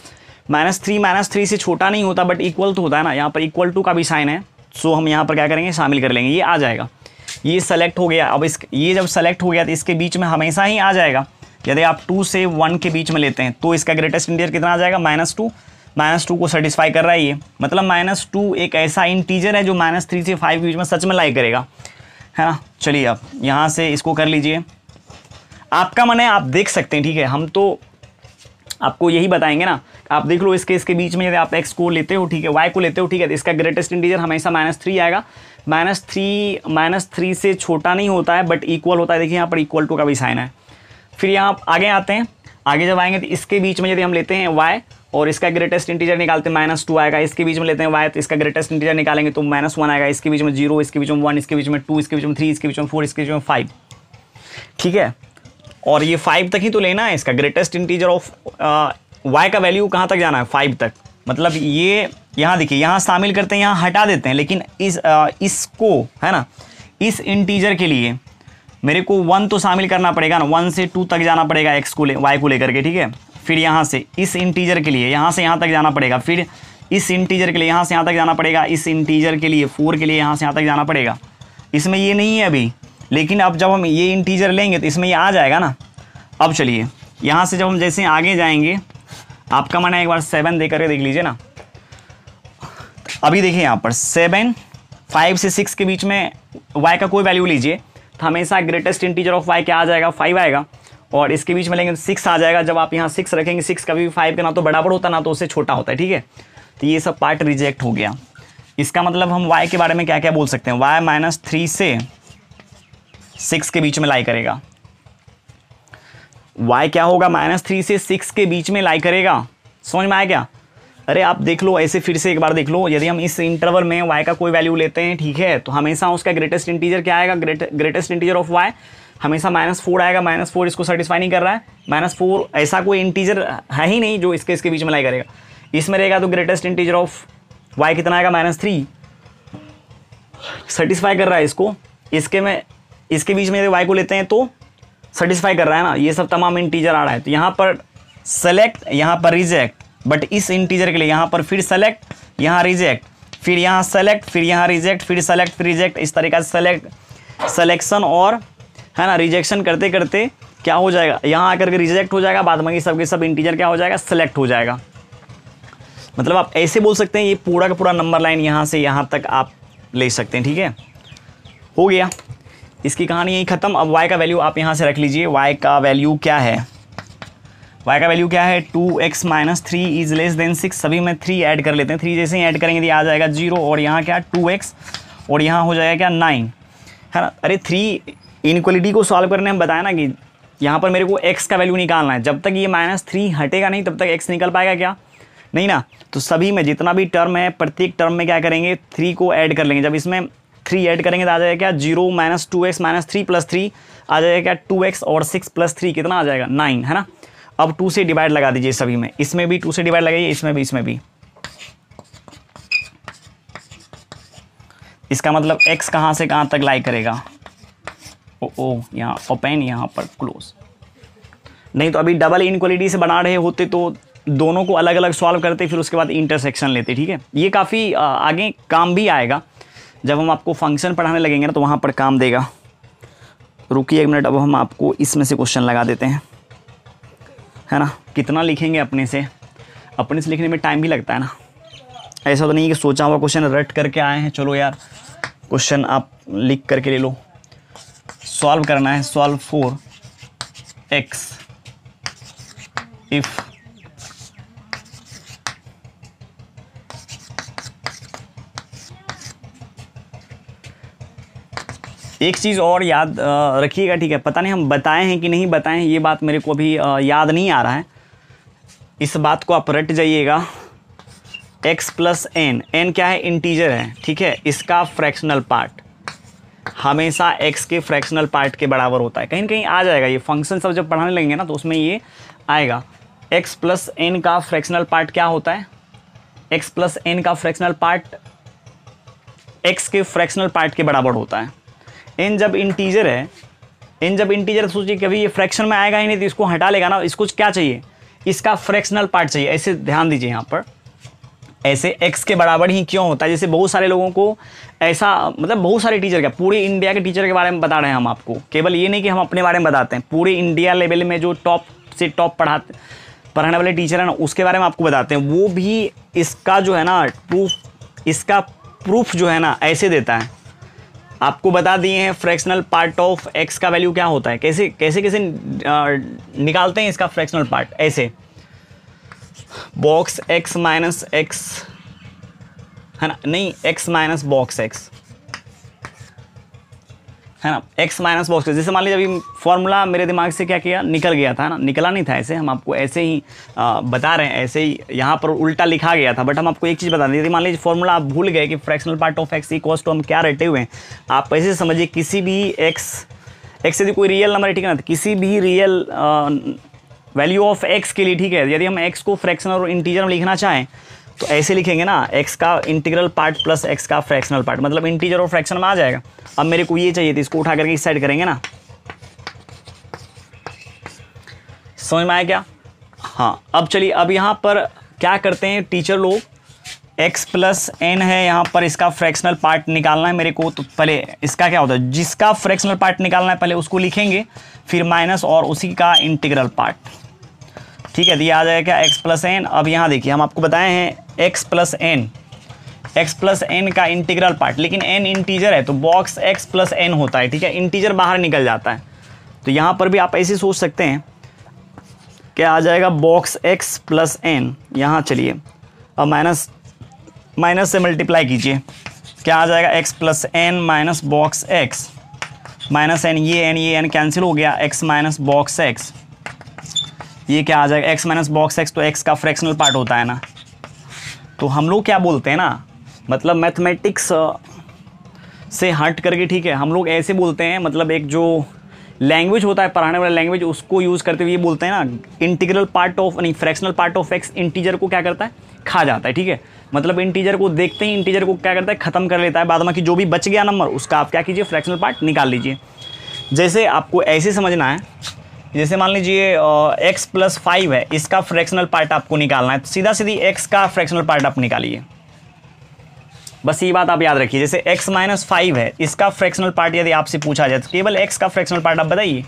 -3 से छोटा नहीं होता, बट इक्वल तो होता है ना, यहाँ पर इक्वल टू का भी साइन है, सो हम यहाँ पर क्या करेंगे, शामिल कर लेंगे, ये आ जाएगा। ये सेलेक्ट हो गया। अब ये जब सेलेक्ट हो गया तो इसके बीच में हमेशा ही आ जाएगा। यदि आप 2 से 1 के बीच में लेते हैं तो इसका ग्रेटेस्ट इंटीजर कितना आ जाएगा, -2। -2 को सेटिस्फाई कर रहा है ये, मतलब -2 एक ऐसा इंटीजर है जो -3 से 5 के बीच में सच में लाई करेगा, है ना। चलिए अब यहाँ से इसको कर लीजिए, आपका मन है, आप देख सकते हैं, ठीक है। हम तो आपको यही बताएंगे ना, आप देख लो इसके बीच में यदि आप x को लेते हो, ठीक है, y को लेते हो, ठीक है, तो इसका ग्रेटेस्ट इंटीजर हमेशा -3 आएगा। -3 से छोटा नहीं होता है, बट इक्वल होता है। देखिए यहाँ पर इक्वल टू का भी साइन है। फिर यहाँ आगे आते हैं, आगे जब आएंगे तो इसके बीच में यदि हम लेते हैं y और इसका ग्रेटेस्ट इंटीजर निकालते हैं, -2 आएगा। इसके बीच में लेते हैं y तो इसका ग्रेटेस्ट इंटीजर निकालेंगे तो -1 आएगा। इसके बीच में 0, इसके बीच में 1, इसके बीच में 2, इसके बीच में 3, इसके बीच में 4, इसके बीच में 5, ठीक है। और ये 5 तक ही तो लेना है, इसका ग्रेटेस्ट इंटीजर ऑफ y का वैल्यू कहाँ तक जाना है, 5 तक। मतलब ये यहाँ देखिए, यहाँ शामिल करते हैं, यहाँ हटा देते हैं, लेकिन इसको है ना, इस इंटीजर के लिए मेरे को 1 तो शामिल करना पड़ेगा ना, 1 से 2 तक जाना पड़ेगा x को y को लेकर के, ठीक है। फिर यहाँ से इस इंटीजर के लिए यहाँ से यहाँ तक जाना पड़ेगा, फिर इस इंटीजर के लिए यहाँ से यहाँ तक जाना पड़ेगा, इस इंटीजर के लिए 4 के लिए यहाँ से यहाँ तक जाना पड़ेगा। इसमें ये नहीं है अभी, लेकिन अब जब हम ये इंटीजर लेंगे तो इसमें ये आ जाएगा ना। अब चलिए यहाँ से जब हम जैसे आगे जाएंगे, आपका मन है एक बार 7 दे करके देख लीजिए ना। अभी देखिए यहाँ पर 7, 5 से 6 के बीच में y का कोई वैल्यू लीजिए तो हमेशा ग्रेटेस्ट इंटीजर ऑफ y क्या आ जाएगा, 5 आएगा। और इसके बीच में लेंगे तो 6 आ जाएगा। जब आप यहाँ 6 रखेंगे, 6 कभी भी 5 के ना तो बराबर होता ना तो उससे छोटा होता है, ठीक है। तो ये सब पार्ट रिजेक्ट हो गया। इसका मतलब हम y के बारे में क्या क्या बोल सकते हैं, y -3 से 6 के बीच में लाई करेगा। y क्या होगा, -3 से 6 के बीच में लाई करेगा। समझ में आया क्या। अरे आप देख लो ऐसे, फिर से एक बार देख लो। यदि हम इस इंटरवल में y का कोई वैल्यू लेते हैं, ठीक है, तो हमेशा उसका ग्रेटेस्ट इंटीजर क्या आएगा, ग्रेटेस्ट इंटीजर ऑफ y हमेशा -4 आएगा। -4 इसको सेटिस्फाई नहीं कर रहा है। -4 ऐसा कोई इंटीजर है ही नहीं जो इसके बीच में लाई करेगा। इसमें रहेगा तो ग्रेटेस्ट इंटीजर ऑफ y कितना आएगा, -3 सेटिस्फाई कर रहा है इसको। इसके बीच में यदि y को लेते हैं तो सेटिस्फाई कर रहा है ना। ये सब तमाम इंटीजर आ रहा है, तो यहाँ पर सेलेक्ट, यहाँ पर रिजेक्ट, बट इस इंटीजर के लिए यहाँ पर फिर सेलेक्ट, यहाँ रिजेक्ट, फिर यहाँ सेलेक्ट, फिर यहाँ रिजेक्ट, फिर सेलेक्ट, फिर रिजेक्ट। इस तरीका से सेलेक्शन और है ना रिजेक्शन करते करते क्या हो जाएगा, यहाँ आकर के रिजेक्ट हो जाएगा, बाद में सब के सब इंटीजर क्या हो जाएगा, सेलेक्ट हो जाएगा। मतलब आप ऐसे बोल सकते हैं ये पूरा का पूरा नंबर लाइन यहाँ से यहाँ तक आप ले सकते हैं। ठीक है, हो गया, इसकी कहानी यही खत्म। अब y का वैल्यू आप यहाँ से रख लीजिए। y का वैल्यू क्या है, y का वैल्यू क्या है, 2x - 3 इज लेस देन 6। सभी में 3 ऐड कर लेते हैं। 3 जैसे ही ऐड करेंगे तो आ जाएगा 0, और यहाँ क्या 2x, और यहाँ हो जाएगा क्या 9, है ना। अरे 3 इनइक्वालिटी को सॉल्व करने हम बताया ना कि यहाँ पर मेरे को x का वैल्यू निकालना है। जब तक ये -3 हटेगा नहीं तब तक x निकल पाएगा क्या, नहीं ना। तो सभी में जितना भी टर्म है, प्रत्येक टर्म में क्या करेंगे, 3 को ऐड कर लेंगे। जब इसमें 3 ऐड करेंगे तो आ जाएगा क्या 0 - 2x - 3 + 3 आ जाएगा क्या 2x, और 6 + 3 कितना आ जाएगा 9, है ना। अब 2 से डिवाइड लगा दीजिए सभी में, इसमें भी 2 से डिवाइड लगाइए, इसमें भी। इसका मतलब x कहाँ से कहाँ तक लाई करेगा, ओ यहाँ ओपन, यहाँ पर क्लोज। नहीं तो अभी डबल इनइक्वालिटी से बना रहे होते तो दोनों को अलग अलग सॉल्व करते, फिर उसके बाद इंटरसेक्शन लेते। ठीक है, ये काफ़ी आगे काम भी आएगा जब हम आपको फंक्शन पढ़ाने लगेंगे ना, तो वहाँ पर काम देगा। रुकिए 1 मिनट, अब हम आपको इसमें से क्वेश्चन लगा देते हैं, है ना। कितना लिखेंगे अपने से लिखने में टाइम भी लगता है ना। ऐसा तो नहीं कि सोचा हुआ क्वेश्चन रट करके आए हैं, चलो यार क्वेश्चन आप लिख करके ले लो। सॉल्व करना है, सॉल्व फॉर x इफ एक चीज़ और याद रखिएगा, ठीक है। पता नहीं हम बताए हैं कि नहीं बताए हैं, ये बात मेरे को अभी याद नहीं आ रहा है। इस बात को आप रट जाइएगा। x + n, n क्या है, इंटीजर है, ठीक है। इसका फ्रैक्शनल पार्ट हमेशा x के फ्रैक्शनल पार्ट के बराबर होता है। कहीं ना कहीं आ जाएगा ये फंक्शन, सब जब पढ़ाने लगेंगे ना तो उसमें ये आएगा। x + n का फ्रैक्शनल पार्ट क्या होता है, x + n का फ्रैक्शनल पार्ट x के फ्रैक्शनल पार्ट के बराबर होता है। n जब इंटीजर है, सोचिए कभी ये फ्रैक्शन में आएगा ही नहीं, तो इसको हटा लेगा ना। इसको क्या चाहिए, इसका फ्रैक्शनल पार्ट चाहिए। ऐसे ध्यान दीजिए, यहाँ पर ऐसे x के बराबर ही क्यों होता है। जैसे बहुत सारे लोगों को ऐसा, मतलब बहुत सारे टीचर, क्या पूरे इंडिया के टीचर के बारे में बता रहे हैं हम आपको। केवल ये नहीं कि हम अपने बारे में बताते हैं, पूरे इंडिया लेवल में जो टॉप से टॉप पढ़ाने वाले टीचर हैं ना, उसके बारे में आपको बताते हैं। वो भी इसका जो है ना प्रूफ जो है ना ऐसे देता है। आपको बता दिए हैं फ्रैक्शनल पार्ट ऑफ x का वैल्यू क्या होता है, कैसे कैसे कैसे निकालते हैं इसका फ्रैक्शनल पार्ट। ऐसे बॉक्स x - x, है ना, नहीं x - बॉक्स x, है ना, x - बॉक्स। जैसे मान लीजिए अभी फॉर्मूला मेरे दिमाग से क्या किया, निकल गया था ना, निकला नहीं था। ऐसे हम आपको ऐसे ही बता रहे हैं, ऐसे ही यहाँ पर उल्टा लिखा गया था, बट हम आपको एक चीज़ बता दें। मान लीजिए फॉर्मूला आप भूल गए कि fractional part of x equals to हम क्या रटे हुए हैं। आप ऐसे समझिए, किसी भी x यदि कोई रियल नंबर है, ठीक है ना, तो किसी भी रियल वैल्यू ऑफ x के लिए, ठीक है, यदि हम x को फ्रैक्शनल और इंटीजर में लिखना चाहें तो ऐसे लिखेंगे ना, x का इंटीग्रल पार्ट प्लस x का फ्रैक्शनल पार्ट, मतलब इंटीजर और फ्रैक्शन में आ जाएगा। अब मेरे को ये चाहिए, तो इसको उठा करके इस साइड करेंगे ना। समझ में आया क्या? हाँ, अब चलिए, अब यहाँ पर क्या करते हैं टीचर लोग, x + n है यहाँ पर, इसका फ्रैक्शनल पार्ट निकालना है मेरे को। तो पहले इसका क्या होता है, जिसका फ्रैक्शनल पार्ट निकालना है पहले उसको लिखेंगे, फिर माइनस और उसी का इंटीग्रल पार्ट, ठीक है। तो ये आ जाएगा क्या, x + n। अब यहाँ देखिए, हम आपको बताए हैं x + n का इंटीग्रल पार्ट, लेकिन n इंटीजर है तो बॉक्स x + n होता है, ठीक है। इंटीजर बाहर निकल जाता है, तो यहाँ पर भी आप ऐसे सोच सकते हैं, क्या आ जाएगा, बॉक्स x + n। यहाँ चलिए, अब माइनस से मल्टीप्लाई कीजिए, क्या आ जाएगा, x + n minus box x minus n, ये n कैंसिल हो गया, x माइनस बॉक्स x, ये क्या आ जाएगा, x माइनस बॉक्स x। तो x का फ्रैक्शनल पार्ट होता है ना। तो हम लोग क्या बोलते हैं ना, मतलब मैथमेटिक्स से हट करके, ठीक है, हम लोग ऐसे बोलते हैं, मतलब एक जो लैंग्वेज होता है पढ़ाने वाला लैंग्वेज, उसको यूज़ करते हुए ये बोलते हैं ना, इंटीग्रल पार्ट ऑफ, नहीं, fractional part of x integer को क्या करता है, खा जाता है, ठीक है। मतलब इंटीजर को देखते ही इंटीजर को क्या करता है, ख़त्म कर लेता है। बाद में कि जो भी बच गया नंबर, उसका आप क्या कीजिए, फ्रैक्शनल पार्ट निकाल लीजिए। जैसे आपको ऐसे समझना है, जैसे मान लीजिए x + 5 है, इसका फ्रैक्शनल पार्ट आपको निकालना है, तो सीधा सीधी x का फ्रैक्शनल पार्ट आप निकालिए। बस ये बात आप याद रखिए। जैसे x - 5 है, इसका फ्रैक्शनल पार्ट यदि आपसे पूछा जाए तो केवल x का फ्रैक्शनल पार्ट आप बताइए,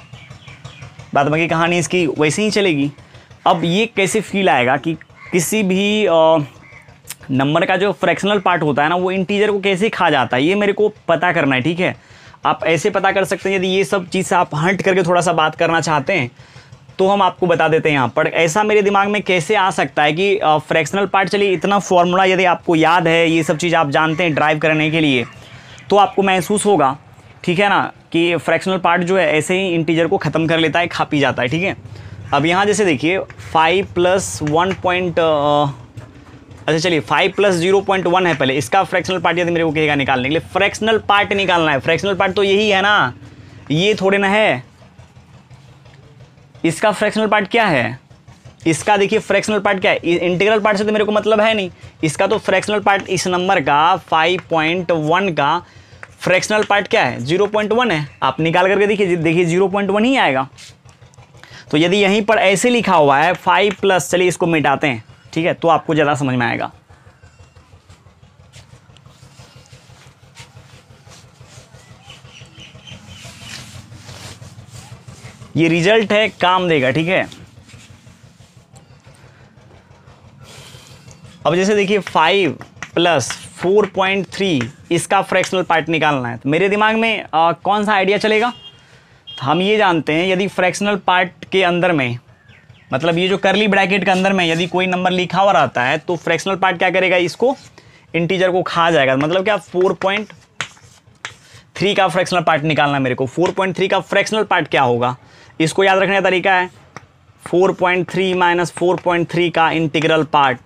बाद बाकी कहानी इसकी वैसे ही चलेगी। अब ये कैसे फील आएगा कि किसी भी नंबर का जो फ्रैक्शनल पार्ट होता है ना वो इंटीजर को कैसे खा जाता है, ये मेरे को पता करना है, ठीक है। आप ऐसे पता कर सकते हैं, यदि ये सब चीज़ से आप हट करके थोड़ा सा बात करना चाहते हैं तो हम आपको बता देते हैं यहाँ पर। ऐसा मेरे दिमाग में कैसे आ सकता है कि फ्रैक्शनल पार्ट, चलिए इतना फॉर्मूला यदि आपको याद है, ये सब चीज़ आप जानते हैं ड्राइव करने के लिए, तो आपको महसूस होगा, ठीक है ना, कि फ्रैक्शनल पार्ट जो है ऐसे ही इंटीजर को ख़त्म कर लेता है, खा पी जाता है, ठीक है। अब यहाँ जैसे देखिए 5 प्लस 1 पॉइंट, अच्छा चलिए 5 प्लस 0.1 है पहले, इसका फ्रैक्शनल पार्ट यदि मेरे को कहेगा निकालने के लिए, फ्रैक्शनल पार्ट निकालना है। फ्रैक्शनल पार्ट तो यही है ना, ये थोड़े ना है। इसका फ्रैक्शनल पार्ट क्या है, इसका देखिए फ्रैक्शनल पार्ट क्या है, इंटीग्रल पार्ट से तो मेरे को मतलब है नहीं। इसका तो फ्रैक्शनल पार्ट इस नंबर का 5.1 का फ्रैक्शनल पार्ट क्या है, 0.1 है। आप निकाल करके देखिए 0.1 ही आएगा। तो यदि यहीं पर ऐसे लिखा हुआ है 5 प्लस, चलिए इसको मिटाते हैं, ठीक है, तो आपको ज़्यादा समझ में आएगा। ये रिजल्ट है, काम देगा, ठीक है। अब जैसे देखिए 5 प्लस 4.3 इसका फ्रैक्शनल पार्ट निकालना है, तो मेरे दिमाग में कौन सा आइडिया चलेगा। तो हम ये जानते हैं यदि फ्रैक्शनल पार्ट के अंदर में, मतलब ये जो करली ब्रैकेट के अंदर में यदि कोई नंबर लिखा हुआ रहता है तो फ्रैक्शनल पार्ट क्या करेगा, इसको इंटीजर को खा जाएगा। मतलब क्या, 4.3 का फ्रैक्शनल पार्ट निकालना है मेरे को। 4.3 का फ्रैक्शनल पार्ट क्या होगा, इसको याद रखने का तरीका है 4.3 माइनस 4.3 का integral part,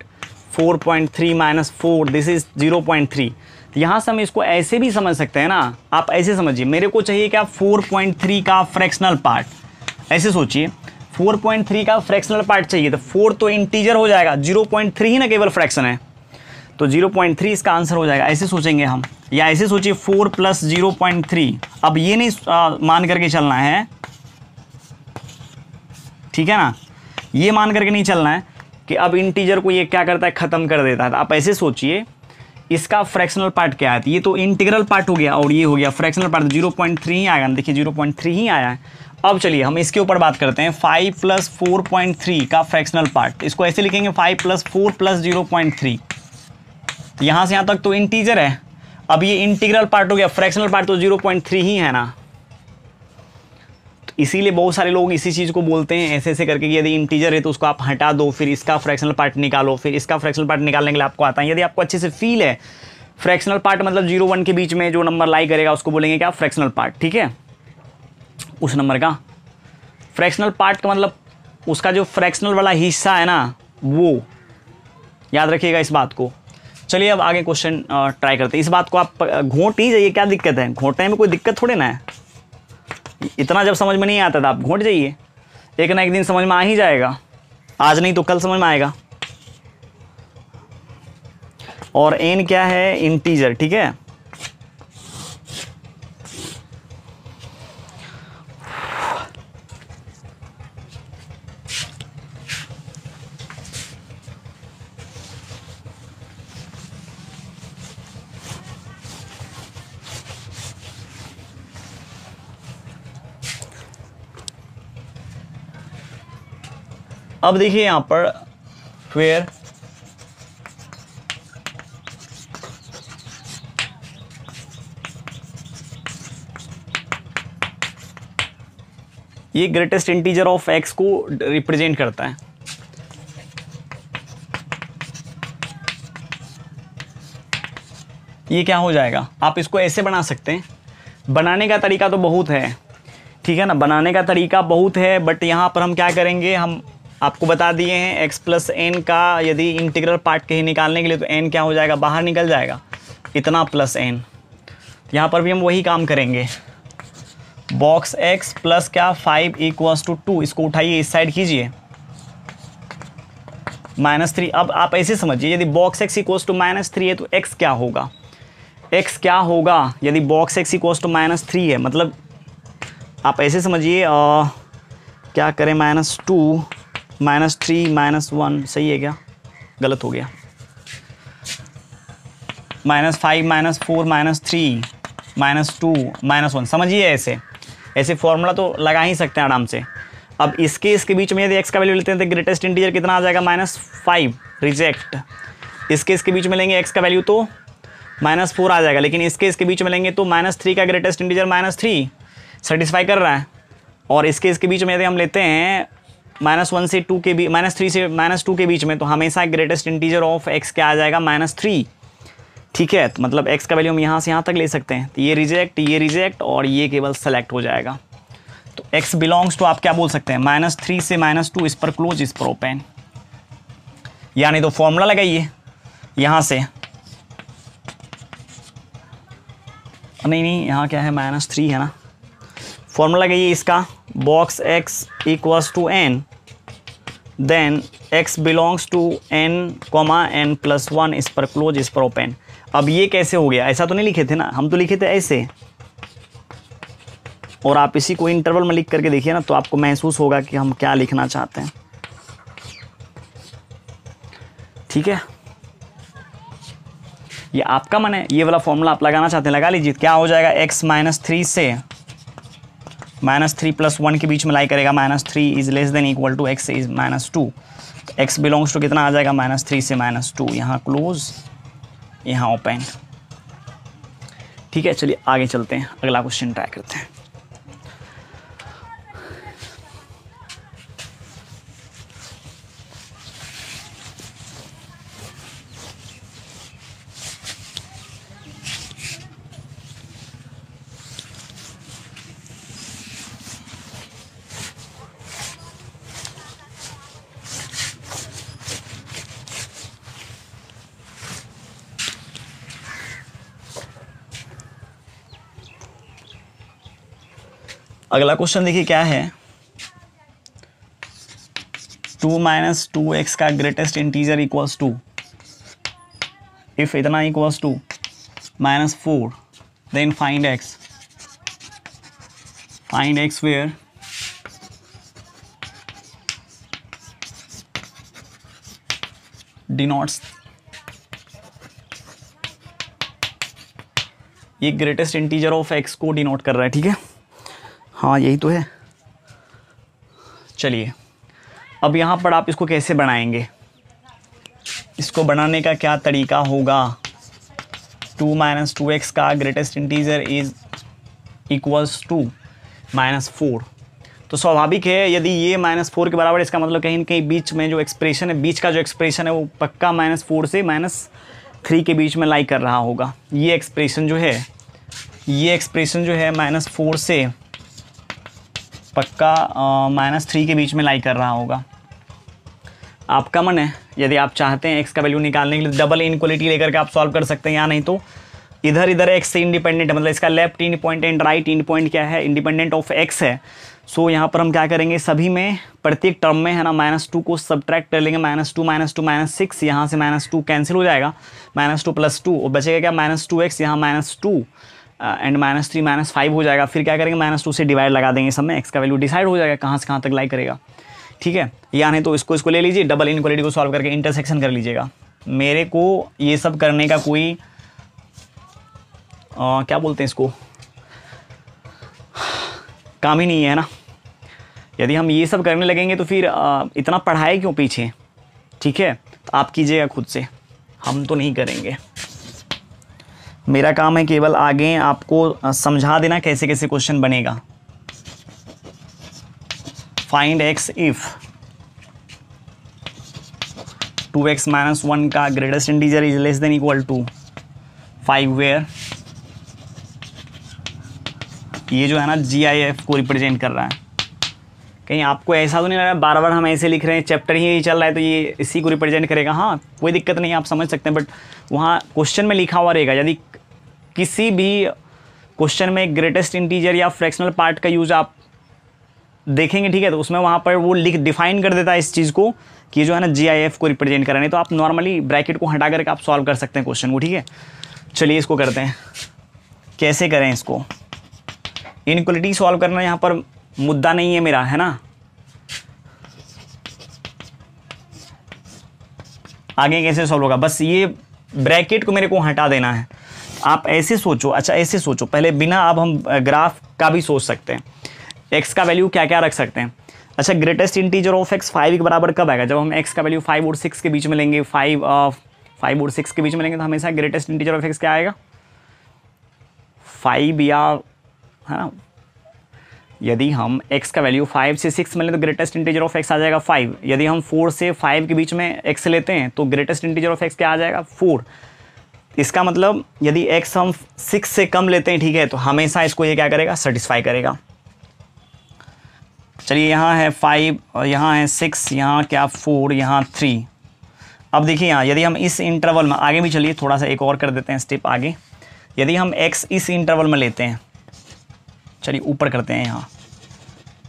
4.3 minus 4, this is 0.3। यहाँ से हम इसको ऐसे भी समझ सकते हैं ना, आप ऐसे समझिए, मेरे को चाहिए क्या, 4.3 का फ्रैक्शनल पार्ट। ऐसे सोचिए 4.3 का फ्रैक्शनल पार्ट चाहिए, तो 4 तो इंटीजर हो जाएगा, 0.3 ही ना केवल फ्रैक्शन है, तो 0.3 इसका आंसर हो जाएगा। ऐसे सोचेंगे हम, या ऐसे सोचिए 4 प्लस 0.3। अब ये नहीं मान करके चलना है, ठीक है ना, ये मान करके नहीं चलना है कि अब इंटीजर को ये क्या करता है, ख़त्म कर देता है। आप ऐसे सोचिए इसका फ्रैक्शनल पार्ट क्या है, ये तो इंटीग्रल पार्ट हो गया और ये हो गया फ्रैक्शनल पार्ट, 0.3 ही आएगा। देखिए 0.3 ही आया है। अब चलिए हम इसके ऊपर बात करते हैं, 5 प्लस 4.3 का फ्रैक्शनल पार्ट। इसको ऐसे लिखेंगे 5 प्लस 4 प्लस 0.3। यहाँ से यहाँ तक तो इंटीजर है, अब ये इंटीग्रल पार्ट हो गया, फ्रैक्शनल पार्ट तो 0.3 ही है ना। तो इसीलिए बहुत सारे लोग इसी चीज़ को बोलते हैं ऐसे ऐसे करके कि यदि इंटीजर है तो उसको आप हटा दो, फिर इसका फ्रैक्शनल पार्ट निकालो, फिर इसका फ्रैक्शनल पार्ट निकालने के लिए आपको आता है। यदि आपको अच्छे से फील है, फ्रैक्शनल पार्ट मतलब 0-1 के बीच में जो नंबर लाई करेगा उसको बोलेंगे क्या, फ्रैक्शनल पार्ट, ठीक है। उस नंबर का फ्रैक्शनल पार्ट का मतलब उसका जो फ्रैक्शनल वाला हिस्सा है ना, वो याद रखिएगा इस बात को। चलिए अब आगे क्वेश्चन ट्राई करते हैं। इस बात को आप घोंट ही जाइए, क्या दिक्कत है, घोंटने में कोई दिक्कत थोड़ी ना है। इतना जब समझ में नहीं आता था आप घोंट जाइए, एक ना एक दिन समझ में आ ही जाएगा, आज नहीं तो कल समझ में आएगा। और n क्या है, इंटीजर, ठीक है। अब देखिए यहां पर वेयर ये ग्रेटेस्ट इंटीजर ऑफ x को रिप्रेजेंट करता है। ये क्या हो जाएगा, आप इसको ऐसे बना सकते हैं। बनाने का तरीका तो बहुत है, ठीक है ना, बनाने का तरीका बहुत है, बट यहाँ पर हम क्या करेंगे, हम आपको बता दिए हैं x प्लस एन का यदि इंटीग्रल पार्ट कहीं निकालने के लिए तो n क्या हो जाएगा, बाहर निकल जाएगा, इतना प्लस n। यहाँ पर भी हम वही काम करेंगे, बॉक्स x प्लस क्या 5 इक्वल्स टू 2, इसको उठाइए इस साइड कीजिए, -3। अब आप ऐसे समझिए यदि बॉक्स x इक्वल्स टू -3 है तो x क्या होगा, x क्या होगा यदि बॉक्स x इक्वल्स टू -3 है। मतलब आप ऐसे समझिए क्या करें, -2 -3 -1, सही है क्या, गलत हो गया, -5 -4 -3 -2 -1, समझिए ऐसे ऐसे फॉर्मूला तो लगा ही सकते हैं आराम से। अब इसके बीच में यदि x का वैल्यू लेते हैं तो ग्रेटेस्ट इंटीजर कितना आ जाएगा -5, रिजेक्ट। इसके बीच में लेंगे x का वैल्यू तो -4 आ जाएगा, लेकिन इसके बीच में लेंगे तो -3 का ग्रेटेस्ट इंटीजर -3 सेटिस्फाई कर रहा है। और इसके बीच में यदि हम लेते हैं -1 से 2 के बीच, -3 से -2 के बीच में, तो हमेशा ग्रेटेस्ट इंटीजर ऑफ x क्या आ जाएगा -3। ठीक है, तो मतलब x का वैल्यू हम यहाँ से यहाँ तक ले सकते हैं। तो ये रिजेक्ट और ये केवल सेलेक्ट हो जाएगा। तो x बिलोंग्स टू आप क्या बोल सकते हैं -3 से -2, इस पर क्लोज, इस पर ओपन। यानी तो फॉर्मूला लगाइए यहाँ से, नहीं यहाँ क्या है -3 है ना, फॉर्मूला लगाइए इसका, box x equals to n, then x belongs to n,n+1, इस पर क्लोज, इस पर ओपन। अब ये कैसे हो गया, ऐसा तो नहीं लिखे थे ना, हम तो लिखे थे ऐसे। और आप इसी को इंटरवल में लिख करके देखिए ना, तो आपको महसूस होगा कि हम क्या लिखना चाहते हैं। ठीक है, ये आपका मन है, ये वाला फॉर्मूला आप लगाना चाहते हैं लगा लीजिए। क्या हो जाएगा, x -3 से -3+1 के बीच में लाई करेगा, -3 is less than equal to x is -2। x belongs to कितना आ जाएगा -3 से -2, यहाँ क्लोज, यहाँ ओपन। ठीक है, चलिए आगे चलते हैं, अगला क्वेश्चन ट्राई करते हैं। अगला क्वेश्चन देखिए क्या है, 2 - 2x का greatest integer equals to, if इतना equals to -4, then find x where denotes, ये ग्रेटेस्ट इंटीजर ऑफ x को डिनोट कर रहा है। ठीक है, हाँ यही तो है। चलिए अब यहाँ पर आप इसको कैसे बनाएंगे, इसको बनाने का क्या तरीका होगा। 2 - 2x का greatest integer is equals to -4, तो स्वाभाविक है यदि ये -4 के बराबर, इसका मतलब कहीं न कहीं बीच में जो एक्सप्रेशन है, बीच का जो एक्सप्रेशन है वो पक्का -4 से -3 के बीच में लाई कर रहा होगा। ये एक्सप्रेशन जो है -4 से पक्का -3 के बीच में लाई कर रहा होगा। आपका मन है, यदि आप चाहते हैं x का वैल्यू निकालने के लिए डबल इनक्वलिटी लेकर के आप सॉल्व कर सकते हैं, या नहीं तो इधर x से इंडिपेंडेंट है, मतलब इसका left end point and right end point क्या है, इंडिपेंडेंट ऑफ x है। सो यहाँ पर हम क्या करेंगे, सभी में प्रत्येक टर्म में है ना -2 को सब्ट्रैक्ट कर लेंगे, -2 - 6, यहाँ से -2 कैंसिल हो जाएगा, -2 + 2 और बचेगा क्या -2x, यहाँ -2 एंड -3 -5 हो जाएगा। फिर क्या करेंगे, -2 से डिवाइड लगा देंगे, सब में x का वैल्यू डिसाइड हो जाएगा कहाँ से कहाँ तक लाई करेगा। ठीक है, या नहीं तो इसको ले लीजिए, डबल इनक्वलिटी को सॉल्व करके इंटरसेक्शन कर लीजिएगा। मेरे को ये सब करने का कोई क्या बोलते हैं इसको, काम ही नहीं है ना। यदि हम ये सब करने लगेंगे तो फिर इतना पढ़ाए क्यों पीछे। ठीक है, तो आप कीजिएगा खुद से, हम तो नहीं करेंगे। मेरा काम है केवल आगे आपको समझा देना कैसे कैसे क्वेश्चन बनेगा। फाइंड x इफ 2x - 1 का greatest integer is less than equal to 5 where, ये जो है ना GIF को रिप्रेजेंट कर रहा है। कहीं आपको ऐसा तो नहीं लग रहा है बार बार हम ऐसे लिख रहे हैं, चैप्टर ही चल रहा है तो ये इसी को रिप्रेजेंट करेगा। हाँ कोई दिक्कत नहीं, आप समझ सकते हैं, बट वहाँ क्वेश्चन में लिखा हुआ रहेगा। यदि किसी भी क्वेश्चन में ग्रेटेस्ट इंटीजर या फ्रैक्शनल पार्ट का यूज आप देखेंगे, ठीक है, तो उसमें वहाँ पर वो डिफाइन कर देता है इस चीज़ को कि ये जो है ना GIF को रिप्रेजेंट कर रहा है। तो आप नॉर्मली ब्रैकेट को हटा करके आप सॉल्व कर सकते हैं क्वेश्चन को। ठीक है, चलिए इसको करते हैं, कैसे करें इसको। इनइक्वालिटी सॉल्व करना यहाँ पर मुद्दा नहीं है मेरा, है ना। आगे कैसे सॉल्व होगा, बस ये ब्रैकेट को मेरे को हटा देना है। आप ऐसे सोचो, अच्छा ऐसे सोचो पहले, बिना अब हम ग्राफ का भी सोच सकते हैं। एक्स का वैल्यू क्या क्या रख सकते हैं। अच्छा, ग्रेटेस्ट इंटीजर ऑफ एक्स 5 के बराबर कब आएगा? जब हम एक्स का वैल्यू 5 और 6 के बीच में लेंगे, 5 और 6 के बीच में लेंगे तो हमेशा ग्रेटेस्ट इंटीजर ऑफ एक्स क्या आएगा? 5 या, है ना, यदि हम x का वैल्यू 5 से 6 में लें तो ग्रेटेस्ट इंटीजर ऑफ x आ जाएगा 5। यदि हम 4 से 5 के बीच में x लेते हैं तो ग्रेटेस्ट इंटीजर ऑफ x क्या आ जाएगा? 4। इसका मतलब यदि x हम 6 से कम लेते हैं, ठीक है, तो हमेशा इसको ये क्या करेगा? सेटिस्फाई करेगा। चलिए, यहाँ है 5, यहाँ है 6, यहाँ क्या 4, यहाँ 3। अब देखिए यहाँ यदि हम इस इंटरवल में आगे भी, चलिए थोड़ा सा एक और कर देते हैं स्टेप आगे। यदि हम x इस इंटरवल में लेते हैं, चलिए ऊपर करते हैं, यहाँ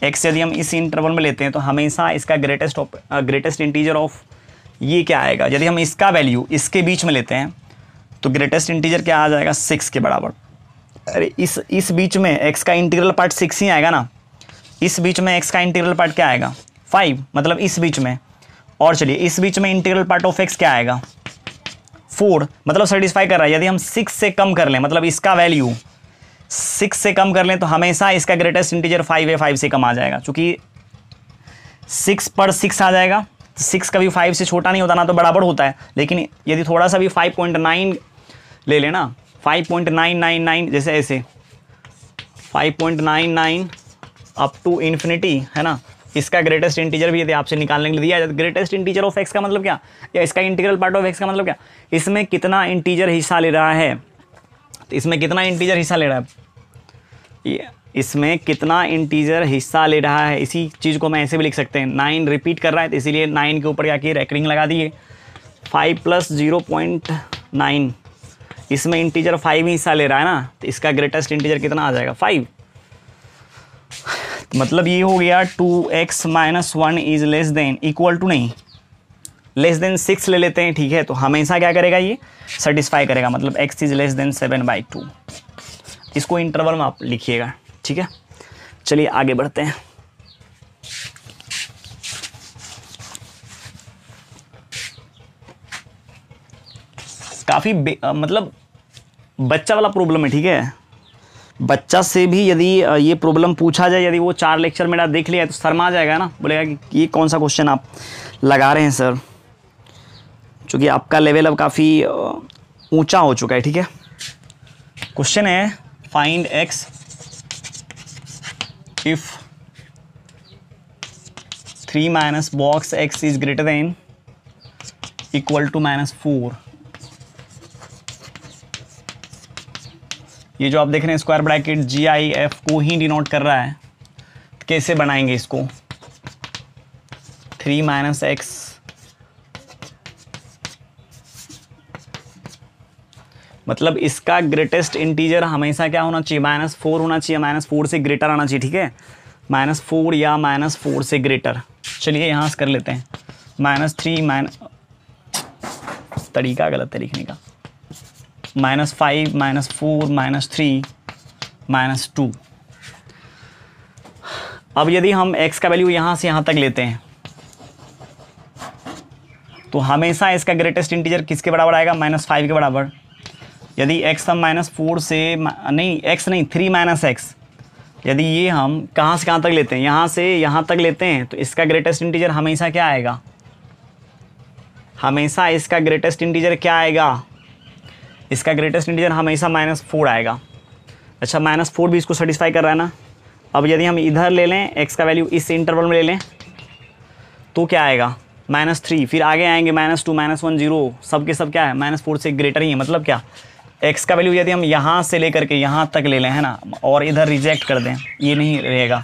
x यदि हम इस इंटरवल में लेते हैं तो हमेशा इसका ग्रेटेस्ट इंटीजर ऑफ ये क्या आएगा? यदि हम इसका वैल्यू इसके बीच में लेते हैं तो ग्रेटेस्ट इंटीजर क्या आ जाएगा? 6 के बराबर। अरे इस बीच में x का इंटीग्रल पार्ट 6 ही आएगा ना, इस बीच में x का इंटीग्रल पार्ट क्या आएगा? 5, मतलब इस बीच में। और चलिए इस बीच में इंटीग्रल पार्ट ऑफ x क्या आएगा? 4, मतलब सेटिस्फाई कर रहा है। यदि हम 6 से कम कर लें, मतलब इसका वैल्यू 6 से कम कर लें तो हमेशा इसका ग्रेटेस्ट इंटीजर 5 है, 5 से कम आ जाएगा। चूंकि 6 पर 6 आ जाएगा, 6 कभी 5 से छोटा नहीं होता ना, तो बराबर होता है। लेकिन यदि थोड़ा सा भी 5.9 ले लेना, 5.999 जैसे ऐसे 5.99 अप टू इन्फिनिटी, है ना, इसका ग्रेटेस्ट इंटीजर भी यदि आपसे निकालने के लिए दिया जाए, ग्रेटेस्ट इंटीजर ऑफ एक्स का मतलब क्या, या इसका इंटीग्रल पार्ट ऑफ एक्स का मतलब क्या, इसमें कितना इंटीजर हिस्सा ले रहा है, तो इसमें कितना इंटीजर हिस्सा ले रहा है, इसमें कितना इंटीजर हिस्सा ले रहा है। इसी चीज़ को मैं ऐसे भी लिख सकते हैं, 9 रिपीट कर रहा है तो इसीलिए 9 के ऊपर क्या किए, रेकरिंग लगा दिए। 5 + 0.9, इसमें इंटीजर 5 ही हिस्सा ले रहा है ना, तो इसका ग्रेटेस्ट इंटीजर कितना आ जाएगा? 5। मतलब ये हो गया 2x - 1 is less than equal to, नहीं लेस देन 6 ले लेते हैं, ठीक है, तो हमेशा क्या करेगा, ये सेटिस्फाई करेगा, मतलब x इज लेस देन 7/2। इसको इंटरवल में आप लिखिएगा, ठीक है। चलिए आगे बढ़ते हैं। काफ़ी मतलब बच्चा वाला प्रॉब्लम है, ठीक है। बच्चा से भी यदि ये प्रॉब्लम पूछा जाए, यदि वो 4 लेक्चर मेरा देख लिया तो शर्मा जाएगा ना, बोलेगा कि ये कौन सा क्वेश्चन आप लगा रहे हैं सर, क्योंकि आपका लेवल अब काफ़ी ऊंचा हो चुका है, ठीक है। क्वेश्चन है find x if 3 - box x is greater than equal to -4। ये जो आप देख रहे हैं स्क्वायर ब्रैकेट GIF को ही डिनोट कर रहा है, कैसे बनाएंगे इसको, 3 - x मतलब इसका ग्रेटेस्ट इंटीजर हमेशा क्या होना चाहिए, -4 होना चाहिए, -4 से ग्रेटर आना चाहिए, ठीक है, -4 या -4 से ग्रेटर। चलिए यहाँ से कर लेते हैं, -3 तरीका गलत है लिखने का, -5 -4 -3 -2। अब यदि हम x का वैल्यू यहाँ से यहाँ तक लेते हैं तो हमेशा इसका ग्रेटेस्ट इंटीजर किसके बराबर आएगा, -5 के बराबर। यदि x हम -4 से नहीं, x नहीं 3 - x, यदि ये हम कहाँ से कहाँ तक लेते हैं, यहाँ से यहाँ तक लेते हैं तो इसका ग्रेटेस्ट इंटीजर हमेशा क्या आएगा, हमेशा इसका ग्रेटेस्ट इंटीजर क्या आएगा, इसका ग्रेटेस्ट इंटीजर हमेशा -4 आएगा। अच्छा, -4 भी इसको सेटिस्फाई कर रहा है ना। अब यदि हम इधर ले लें, x का वैल्यू इस इंटरवल में ले लें तो क्या आएगा, -3, फिर आगे आएंगे -2 -1 0, सब के सब क्या है, -4 से ग्रेटर ही है। मतलब क्या, x का वैल्यू यदि हम यहाँ से लेकर के यहाँ तक ले लें, है ना, और इधर रिजेक्ट कर दें, ये नहीं रहेगा,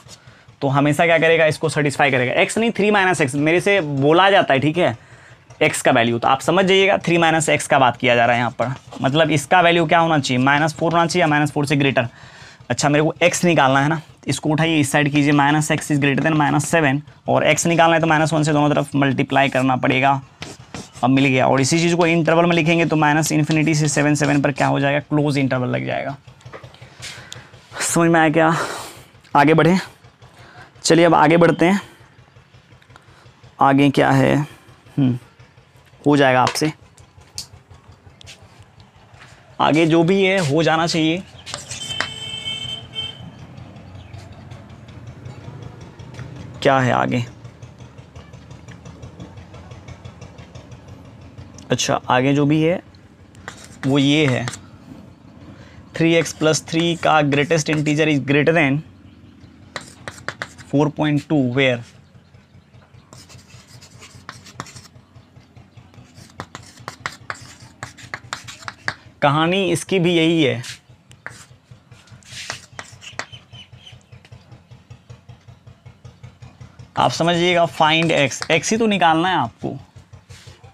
तो हमेशा क्या करेगा, इसको सेटिस्फाई करेगा। x नहीं 3 - x मेरे से बोला जाता है, ठीक है, x का वैल्यू, तो आप समझ जाइएगा 3 - x का बात किया जा रहा है यहाँ पर। मतलब इसका वैल्यू क्या होना चाहिए, -4 होना चाहिए या -4 से ग्रेटर। अच्छा, मेरे को x निकालना है ना, इसको उठाइए इस साइड कीजिए, -x इज ग्रेटर देन -7, और x निकालना है तो -1 से दोनों तरफ मल्टीप्लाई करना पड़ेगा। अब मिल गया, और इसी चीज़ को इंटरवल में लिखेंगे तो -∞ से 7 पर क्या हो जाएगा, क्लोज इंटरवल लग जाएगा। समझ में आया क्या, आगे बढ़े। चलिए अब आगे बढ़ते हैं, आगे क्या है, हो जाएगा आपसे, आगे जो भी है हो जाना चाहिए। क्या है आगे? अच्छा, आगे जो भी है वो ये है, 3x + 3 का greatest integer is greater than 4.2 where कहानी इसकी भी यही है। आप समझिएगा, फाइंड x, x ही तो निकालना है आपको।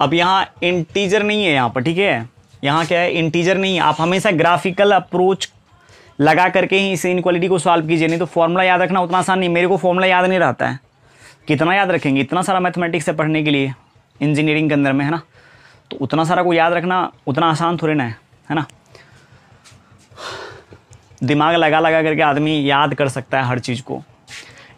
अब यहाँ इंटीजर नहीं है यहाँ पर, ठीक है, यहाँ क्या है, इंटीजर नहीं है। आप हमेशा ग्राफिकल अप्रोच लगा करके ही इस इनक्वालिटी को सॉल्व कीजिए, नहीं तो फॉर्मूला याद रखना उतना आसान नहीं। मेरे को फॉर्मूला याद नहीं रहता है, कितना याद रखेंगे, इतना सारा मैथमेटिक्स है पढ़ने के लिए इंजीनियरिंग के अंदर में, है ना, तो उतना सारा को याद रखना उतना आसान थोड़े ना है ना। दिमाग लगा लगा करके आदमी याद कर सकता है हर चीज़ को,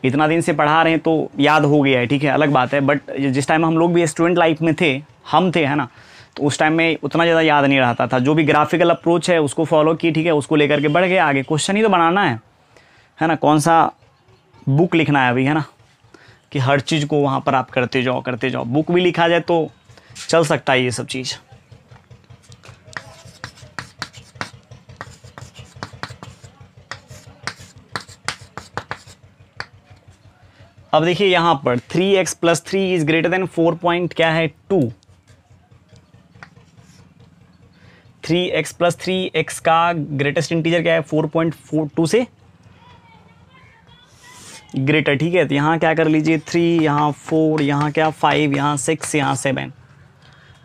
इतना दिन से पढ़ा रहे हैं तो याद हो गया है, ठीक है, अलग बात है। बट जिस टाइम हम लोग भी स्टूडेंट लाइफ में थे, हम थे, है ना, तो उस टाइम में उतना ज़्यादा याद नहीं रहता था। जो भी ग्राफिकल अप्रोच है उसको फॉलो की, ठीक है, उसको लेकर के बढ़ गए आगे। क्वेश्चन ही तो बनाना है ना, कौन सा बुक लिखना है अभी, है ना, कि हर चीज़ को वहाँ पर आप करते जाओ। बुक भी लिखा जाए तो चल सकता है ये सब चीज़। अब देखिए यहाँ पर 3x + 3 is greater then 4 point क्या है 2। 3x + 3 x का ग्रेटेस्ट इंटीजर क्या है 4.42 से ग्रेटर, ठीक है। तो यहाँ क्या कर लीजिए 3, यहाँ 4, यहाँ क्या 5, यहाँ 6, यहाँ 7।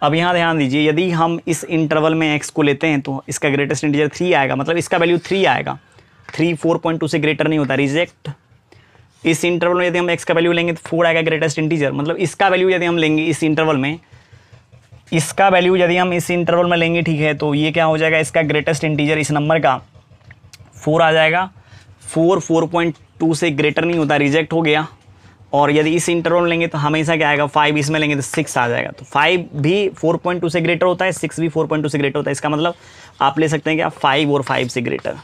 अब यहाँ ध्यान दीजिए, यदि हम इस इंटरवल में x को लेते हैं तो इसका ग्रेटेस्ट इंटीजर 3 आएगा, मतलब इसका वैल्यू 3 आएगा। 3 4.2 से ग्रेटर नहीं होता, रिजेक्ट। इस इंटरवल में यदि हम x का वैल्यू लेंगे तो 4 आएगा ग्रेटेस्ट इंटीजर, मतलब इसका वैल्यू यदि हम लेंगे इस इंटरवल में, इसका वैल्यू यदि हम इस इंटरवल में लेंगे, ठीक है, तो ये क्या हो जाएगा, इसका ग्रेटेस्ट इंटीजर इस नंबर का 4 आ जाएगा। 4 4.2 से ग्रेटर नहीं होता, रिजेक्ट हो गया। और यदि इस इंटरवल में लेंगे तो हमेशा क्या आएगा 5, इसमें लेंगे तो 6 आ जाएगा। तो 5 भी 4.2 से ग्रेटर होता है, 6 भी 4.2 से ग्रेटर होता है। इसका मतलब आप ले सकते हैं क्या 5 और 5 से ग्रेटर।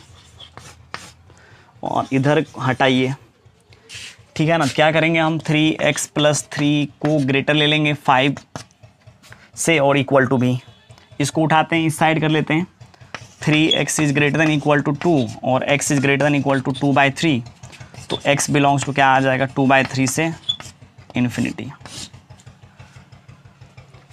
और इधर हटाइए, ठीक है ना, क्या करेंगे हम 3x + 3 को ग्रेटर ले लेंगे 5 से और इक्वल टू भी, इसको उठाते हैं इस साइड कर लेते हैं। 3x is greater than equal to 2 और x is greater than equal to 2/3, तो x बिलोंग्स टू क्या आ जाएगा 2/3 से इन्फिनिटी।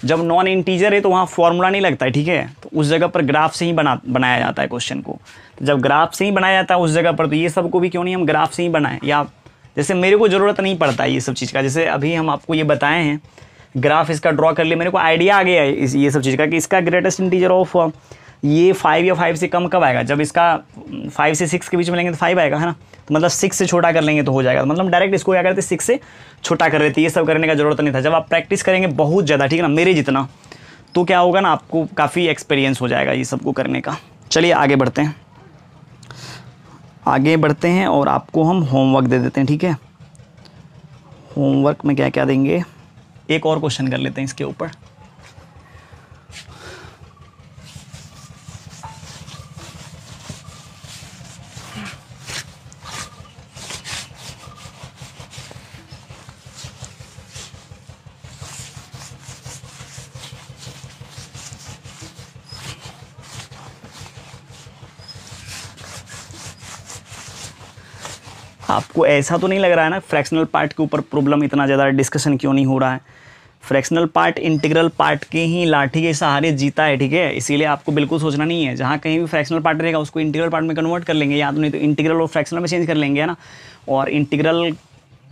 जब नॉन इंटीजर है तो वहाँ फॉर्मूला नहीं लगता है, ठीक है, तो उस जगह पर ग्राफ से ही बनाया जाता है क्वेश्चन को। तो जब ग्राफ से ही बनाया जाता है उस जगह पर, तो ये सब को भी क्यों नहीं हम ग्राफ से ही बनाएं, या जैसे मेरे को ज़रूरत नहीं पड़ता है ये सब चीज़ का, जैसे अभी हम आपको ये बताए हैं ग्राफ इसका ड्रॉ कर लिए, मेरे को आइडिया आ गया है ये सब चीज़ का कि इसका ग्रेटेस्ट इंटीजर ऑफ ये 5 या 5 से कम कब आएगा, जब इसका 5 से 6 के बीच में लेंगे तो 5 आएगा, है ना, तो मतलब 6 से छोटा कर लेंगे तो हो जाएगा। मतलब डायरेक्ट इसको क्या करते 6 से छोटा कर लेते, ये सब करने का ज़रूरत नहीं था। जब आप प्रैक्टिस करेंगे बहुत ज़्यादा, ठीक है ना, मेरे जितना, तो क्या होगा ना, आपको काफ़ी एक्सपीरियंस हो जाएगा ये सब को करने का। चलिए आगे बढ़ते हैं और आपको हम होमवर्क दे देते हैं, ठीक है। होमवर्क में क्या क्या देंगे, एक और क्वेश्चन कर लेते हैं इसके ऊपर। आपको ऐसा तो नहीं लग रहा है ना फ्रैक्शनल पार्ट के ऊपर प्रॉब्लम इतना ज़्यादा डिस्कशन क्यों नहीं हो रहा है? फ्रैक्शनल पार्ट इंटीग्रल पार्ट के ही लाठी के सहारे जीता है, ठीक है, इसीलिए आपको बिल्कुल सोचना नहीं है। जहाँ कहीं भी फ्रैक्शनल पार्ट रहेगा उसको इंटीग्रल पार्ट में कन्वर्ट कर लेंगे, या तो नहीं तो इंटीग्रल और फ्रैक्शनल में चेंज कर लेंगे, है ना। और इंटीग्रल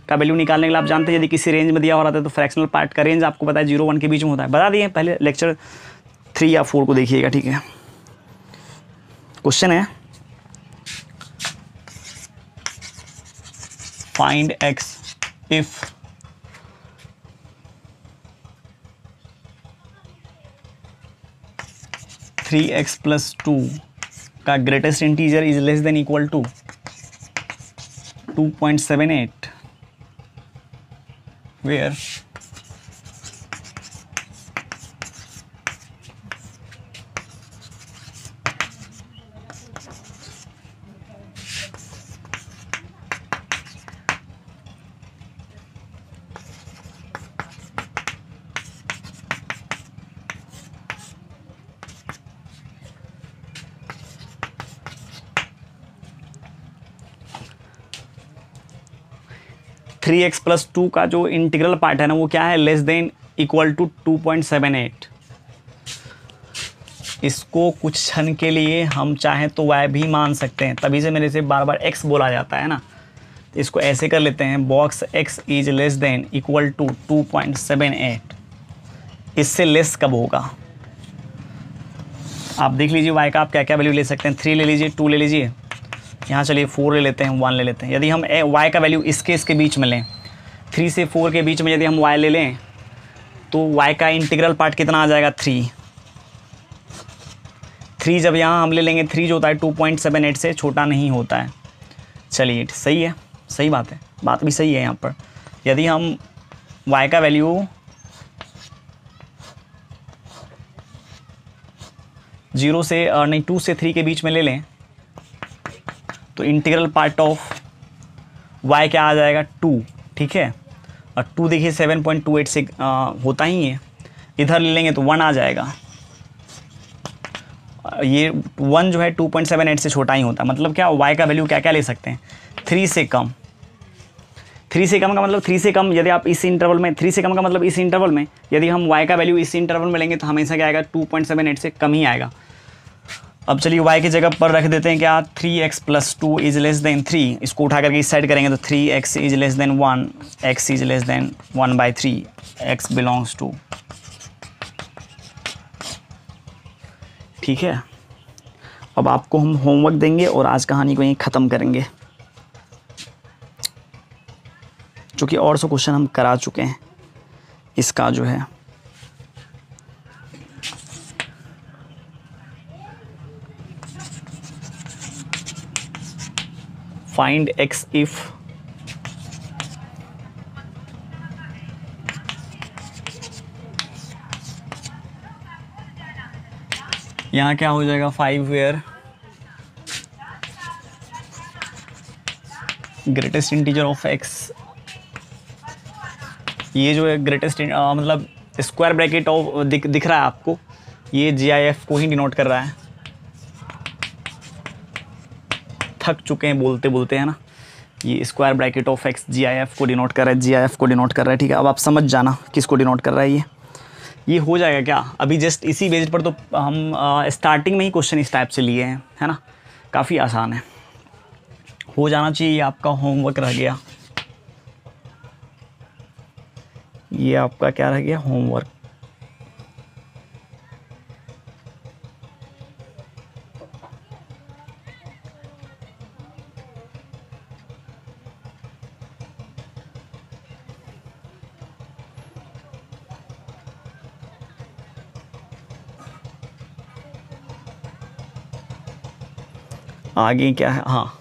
का वैल्यू निकालने के लिए आप जानते हैं यदि किसी रेंज में दिया हो रहा है तो फ्रैक्शनल पार्ट का रेंज आपको पता है 0 1 के बीच में होता है, बता दिए पहले लेक्चर 3 या 4 को देखिएगा, ठीक है। क्वेश्चन है find x if three x plus 2 का greatest integer is less than equal to 2.78 where 3x plus 2 का जो इंटीग्रल पार्ट है ना वो क्या है, लेस देन इक्वल टू 2.78। इसको कुछ क्षण के लिए हम चाहें तो y भी मान सकते हैं, तभी से मेरे से बार बार x बोला जाता है ना। तो इसको ऐसे कर लेते हैं, box x is less than equal to 2.78। इससे लेस कब होगा आप देख लीजिए। y का आप क्या क्या वैल्यू ले सकते हैं, 3 ले लीजिए, 2 ले लीजिए, यहाँ चलिए 4 ले लेते हैं, 1 ले लेते हैं। यदि हम y का वैल्यू इसके बीच में लें, 3 से 4 के बीच में यदि हम y ले लें तो y का इंटीग्रल पार्ट कितना आ जाएगा, 3 जब यहाँ हम ले लेंगे, 3 जो होता है 2.78 से छोटा नहीं होता है। चलिए सही है, सही बात है, बात भी सही है। यहाँ पर यदि हम y का वैल्यू 2 से 3 के बीच में ले लें तो इंटीग्रल पार्ट ऑफ y क्या आ जाएगा, 2। ठीक है, और 2 देखिए 7.28 से होता ही है, इधर ले लेंगे तो 1 आ जाएगा। ये 1 जो है 2.78 से छोटा ही होता है। मतलब क्या, y का वैल्यू क्या क्या ले सकते हैं, 3 से कम। 3 से कम का मतलब 3 से कम, यदि आप इस इंटरवल में, 3 से कम का मतलब इस इंटरवल में यदि हम y का वैल्यू इस इंटरवल में लेंगे तो हमेशा क्या आएगा, 2.78 से कम ही आएगा। अब चलिए y की जगह पर रख देते हैं क्या, 3x plus 2 is less then 3। इसको उठा करके इस साइड करेंगे तो 3x is less than 1, x is less than 1/3, x belongs to. ठीक है, अब आपको हम होमवर्क देंगे और आज कहानी को यहीं ख़त्म करेंगे, क्योंकि और से क्वेश्चन हम करा चुके हैं। इसका जो है फाइंड x इफ यहाँ क्या हो जाएगा, 5 where greatest integer of x। ये जो है ग्रेटेस्ट मतलब स्क्वायर ब्रैकेट ऑफ दिख रहा है आपको, ये GIF को ही डिनोट कर रहा है। थक चुके हैं बोलते बोलते, है ना। ये square bracket of x GIF को डिनोट कर रहा है, GIF को डिनोट कर रहा है। ठीक है, अब आप समझ जाना किसको डिनोट कर रहा है। ये हो जाएगा क्या, अभी जस्ट इसी बेस पर तो हम स्टार्टिंग में ही क्वेश्चन इस टाइप से लिए हैं, है ना। काफ़ी आसान है, हो जाना चाहिए। ये आपका होमवर्क रह गया, ये आपका क्या रह गया, होमवर्क। आगे क्या है, हाँ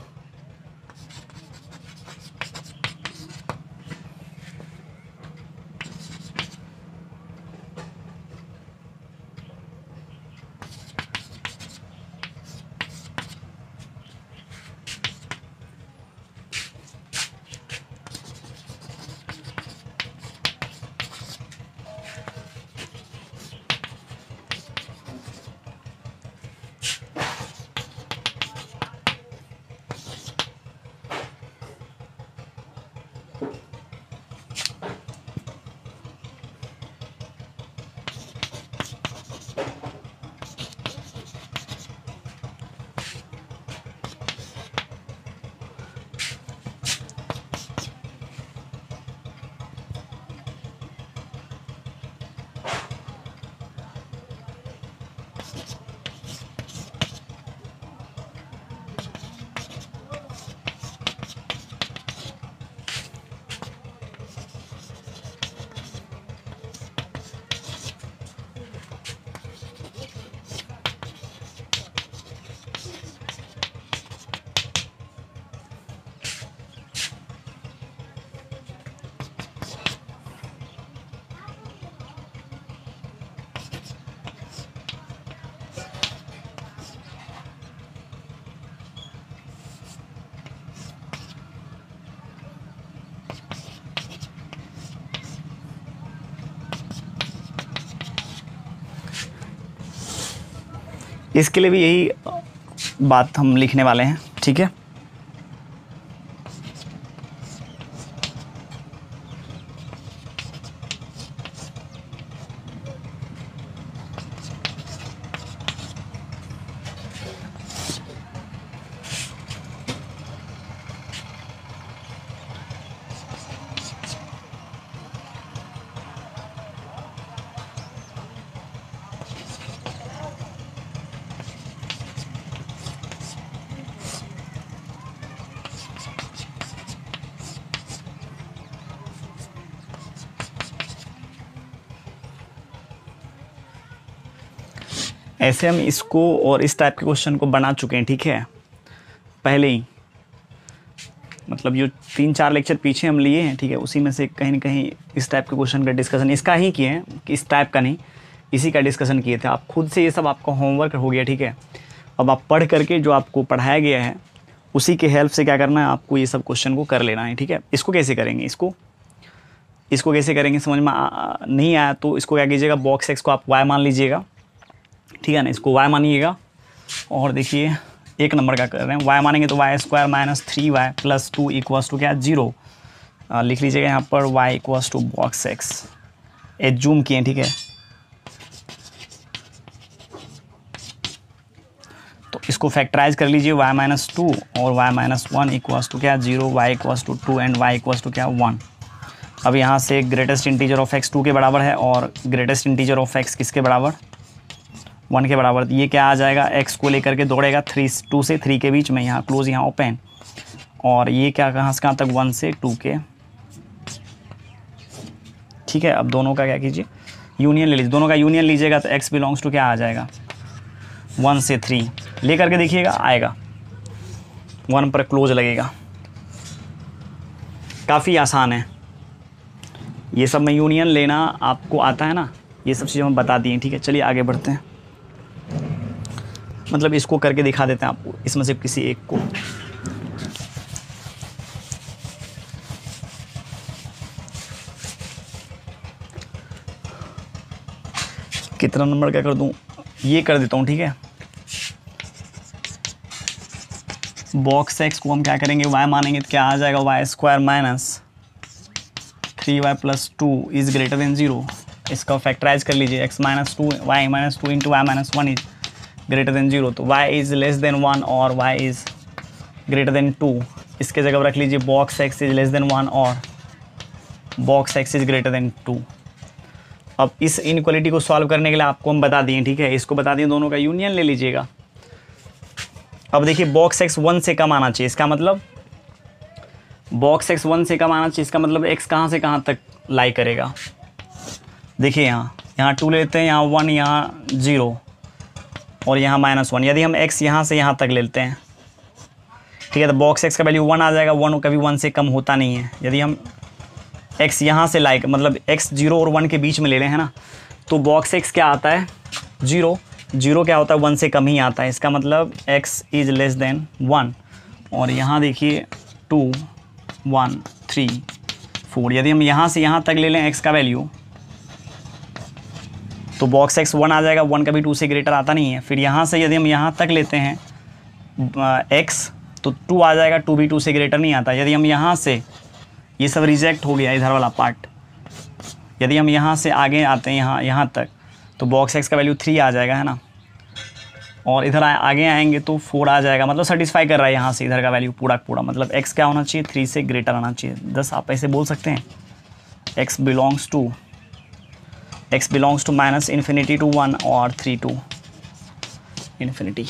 इसके लिए भी यही बात हम लिखने वाले हैं। ठीक है, ऐसे हम इसको और इस टाइप के क्वेश्चन को बना चुके हैं, ठीक है, पहले ही, मतलब जो 3-4 लेक्चर पीछे हम लिए हैं, ठीक है, उसी में से कहीं ना कहीं इस टाइप के क्वेश्चन का डिस्कशन इसका ही किए हैं, कि इस टाइप का नहीं, इसी का डिस्कशन किए थे। आप खुद से ये सब आपका होमवर्क हो गया, ठीक है। अब आप पढ़ करके जो आपको पढ़ाया गया है उसी के हेल्प से क्या करना है, आपको ये सब क्वेश्चन को कर लेना है, ठीक है। इसको कैसे करेंगे, इसको कैसे करेंगे समझ में नहीं आया तो इसको क्या कीजिएगा, बॉक्स एक्स को आप वाई मान लीजिएगा, ठीक है ना, इसको वाई मानिएगा। और देखिए 1 नंबर का कर रहे हैं, वाई मानेंगे तो y square minus 3y plus 2 equals to क्या 0, लिख लीजिएगा यहाँ पर y equals to box x, assume किए, ठीक है। तो इसको फैक्टराइज कर लीजिए, y माइनस 2 और y माइनस 1 इक्वल्स टू क्या 0, y equals to 2 and y equals to क्या 1। अब यहाँ से ग्रेटेस्ट इंटीजर ऑफ x 2 के बराबर है और ग्रेटेस्ट इंटीजर ऑफ x किसके बराबर, 1 के बराबर। ये क्या आ जाएगा, x को लेकर के दौड़ेगा 2 से 3 के बीच में, यहाँ क्लोज यहाँ ओपन, और ये क्या कहाँ से कहाँ तक 1 से 2 के, ठीक है। अब दोनों का क्या कीजिए, यूनियन ले लीजिए, दोनों का यूनियन लीजिएगा तो x बिलोंग्स टू क्या आ जाएगा 1 से 3 ले करके देखिएगा, आएगा 1 पर क्लोज लगेगा। काफ़ी आसान है ये सब में यूनियन लेना, आपको आता है ना, ये सब चीज़ें हम बता दिए, ठीक है। चलिए आगे बढ़ते हैं, मतलब इसको करके दिखा देते हैं आपको, इसमें से किसी एक को। कितना नंबर का कर दूं, ये कर देता हूँ, ठीक है। बॉक्स एक्स को हम क्या करेंगे, y मानेंगे तो क्या आ जाएगा, y square minus 3y plus 2 is greater than 0। इसका फैक्टराइज कर लीजिए, x minus 2 y minus 2 into y minus 1 is greater than 0। तो y इज़ लेस देन 1 और y इज़ ग्रेटर देन 2। इसके जगह रख लीजिए box x is less than 1 और box x is greater then 2। अब इस इनइक्वालिटी को सॉल्व करने के लिए आपको हम बता दिए, ठीक है, इसको बता दिए, दोनों का यूनियन ले लीजिएगा। अब देखिए बॉक्स x 1 से कम आना चाहिए, इसका मतलब बॉक्स x 1 से कम आना चाहिए, इसका मतलब x कहाँ से कहाँ तक लाई करेगा। देखिए यहाँ 2 लेते हैं, यहाँ 1, यहाँ 0 और यहाँ -1। यदि हम x यहाँ से यहाँ तक लेते हैं, ठीक है, तो बॉक्स x का वैल्यू 1 आ जाएगा। 1 कभी 1 से कम होता नहीं है। यदि हम x यहाँ से लाई मतलब x 0 और 1 के बीच में ले रहे हैं ना, तो बॉक्स x क्या आता है 0 क्या होता है 1 से कम ही आता है। इसका मतलब x इज़ लेस देन 1। और यहाँ देखिए 2, 1, 3, 4। यदि हम यहाँ से यहाँ तक ले लें x का वैल्यू, तो बॉक्स x 1 आ जाएगा। 1 कभी 2 से ग्रेटर आता नहीं है। फिर यहाँ से यदि हम यहाँ तक लेते हैं x, तो 2 आ जाएगा। 2 भी 2 से ग्रेटर नहीं आता। यदि हम यहाँ से, ये सब रिजेक्ट हो गया इधर वाला पार्ट, यदि हम यहाँ से आगे आते हैं यहाँ तक, तो बॉक्स x का वैल्यू 3 आ जाएगा, है ना। और इधर आगे आएंगे तो 4 आ जाएगा। मतलब सेटिस्फाई कर रहा है यहाँ से इधर का वैल्यू पूरा पूरा। मतलब x क्या होना चाहिए 3 से ग्रेटर आना चाहिए। 10 आप ऐसे बोल सकते हैं, x belongs to minus infinity to 1 और 3 टू इन्फिनिटी।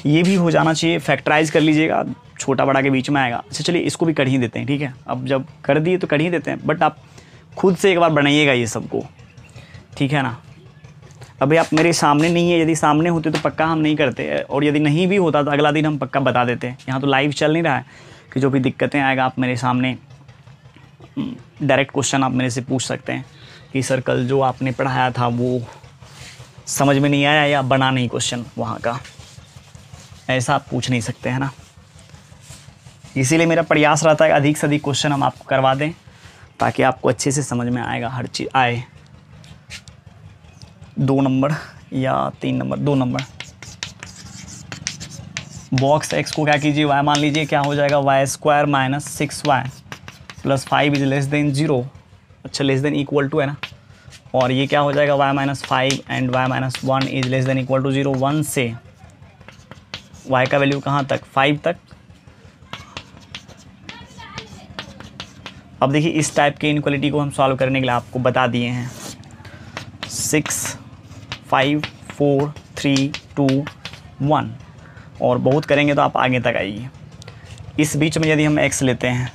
ये भी हो जाना चाहिए। फैक्टराइज कर लीजिएगा, छोटा बड़ा के बीच में आएगा। अच्छा चलिए इसको भी कर ही देते हैं, ठीक है। अब जब कर दिए तो कर ही देते हैं, बट आप खुद से एक बार बनाइएगा ये सबको, ठीक है ना। अभी आप मेरे सामने नहीं है, यदि सामने होते तो पक्का हम नहीं करते, और यदि नहीं भी होता तो अगला दिन हम पक्का बता देते। यहाँ तो लाइव चल नहीं रहा है कि जो भी दिक्कतें आएगा आप मेरे सामने डायरेक्ट क्वेश्चन आप मेरे से पूछ सकते हैं कि सर कल जो आपने पढ़ाया था वो समझ में नहीं आया या बना नहीं क्वेश्चन वहाँ का, ऐसा आप पूछ नहीं सकते, है ना। इसीलिए मेरा प्रयास रहता है अधिक से अधिक क्वेश्चन हम आपको करवा दें, ताकि आपको अच्छे से समझ में आएगा, हर चीज़ आए। 2 नंबर या 3 नंबर, 2 नंबर। बॉक्स x को क्या कीजिए, y मान लीजिए, क्या हो जाएगा y square minus 6y plus 5 is less than 0। अच्छा लेस देन इक्वल टू है ना। और ये क्या हो जाएगा y minus 5 and y minus 1 is less than equal to 0। 1 से y का वैल्यू कहाँ तक 5 तक। अब देखिए इस टाइप के इनइक्वालिटी को हम सॉल्व करने के लिए आपको बता दिए हैं 6, 5, 4, 3, 2, 1। और बहुत करेंगे तो आप आगे तक आइए। इस बीच में यदि हम x लेते हैं,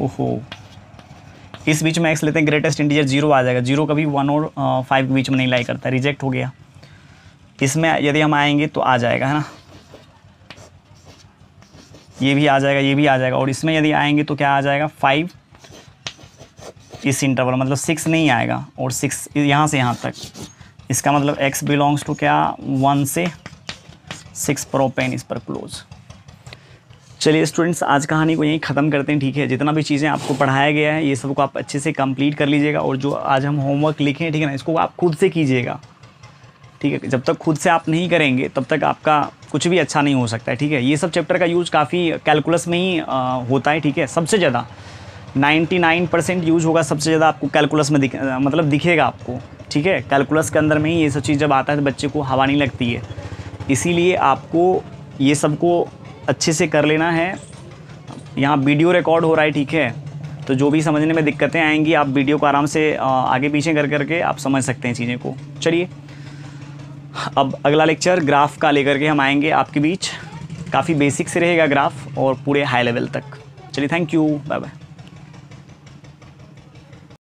ओहो इस बीच में एक्स लेते हैं, ग्रेटेस्ट इंटीजर 0 आ जाएगा, 0 कभी 1 और 5 के बीच में नहीं लाई करता, रिजेक्ट हो गया। इसमें यदि हम आएंगे तो आ जाएगा, है ना, ये भी आ जाएगा, ये भी आ जाएगा। और इसमें यदि आएंगे तो क्या आ जाएगा 5 इस इंटरवल, मतलब 6 नहीं आएगा, और 6 यहाँ से यहाँ तक, इसका मतलब x बिलोंग्स टू क्या 1 से 6 प्रोपेन इस पर क्लोज। चलिए स्टूडेंट्स, आज कहानी को यहीं ख़त्म करते हैं, ठीक है। जितना भी चीज़ें आपको पढ़ाया गया है ये सब को आप अच्छे से कंप्लीट कर लीजिएगा, और जो आज हम होमवर्क लिखे हैं, ठीक है ना, इसको आप खुद से कीजिएगा, ठीक है। जब तक खुद से आप नहीं करेंगे तब तक आपका कुछ भी अच्छा नहीं हो सकता है, ठीक है। ये सब चैप्टर का यूज़ काफ़ी कैलकुलस में ही होता है, ठीक है। सबसे ज़्यादा 99% यूज़ होगा, सबसे ज़्यादा आपको कैलकुलस में मतलब दिखेगा आपको, ठीक है। कैलकुलस के अंदर में ही ये सब चीज़ जब आता है तो बच्चे को हवा नहीं लगती है, इसीलिए आपको ये सब को अच्छे से कर लेना है। यहाँ वीडियो रिकॉर्ड हो रहा है, ठीक है, तो जो भी समझने में दिक्कतें आएंगी आप वीडियो को आराम से आगे पीछे कर करके आप समझ सकते हैं चीज़ें को। चलिए अब अगला लेक्चर ग्राफ का लेकर के हम आएंगे आपके बीच, काफ़ी बेसिक से रहेगा ग्राफ और पूरे हाई लेवल तक। चलिए, थैंक यू, बाय बाय।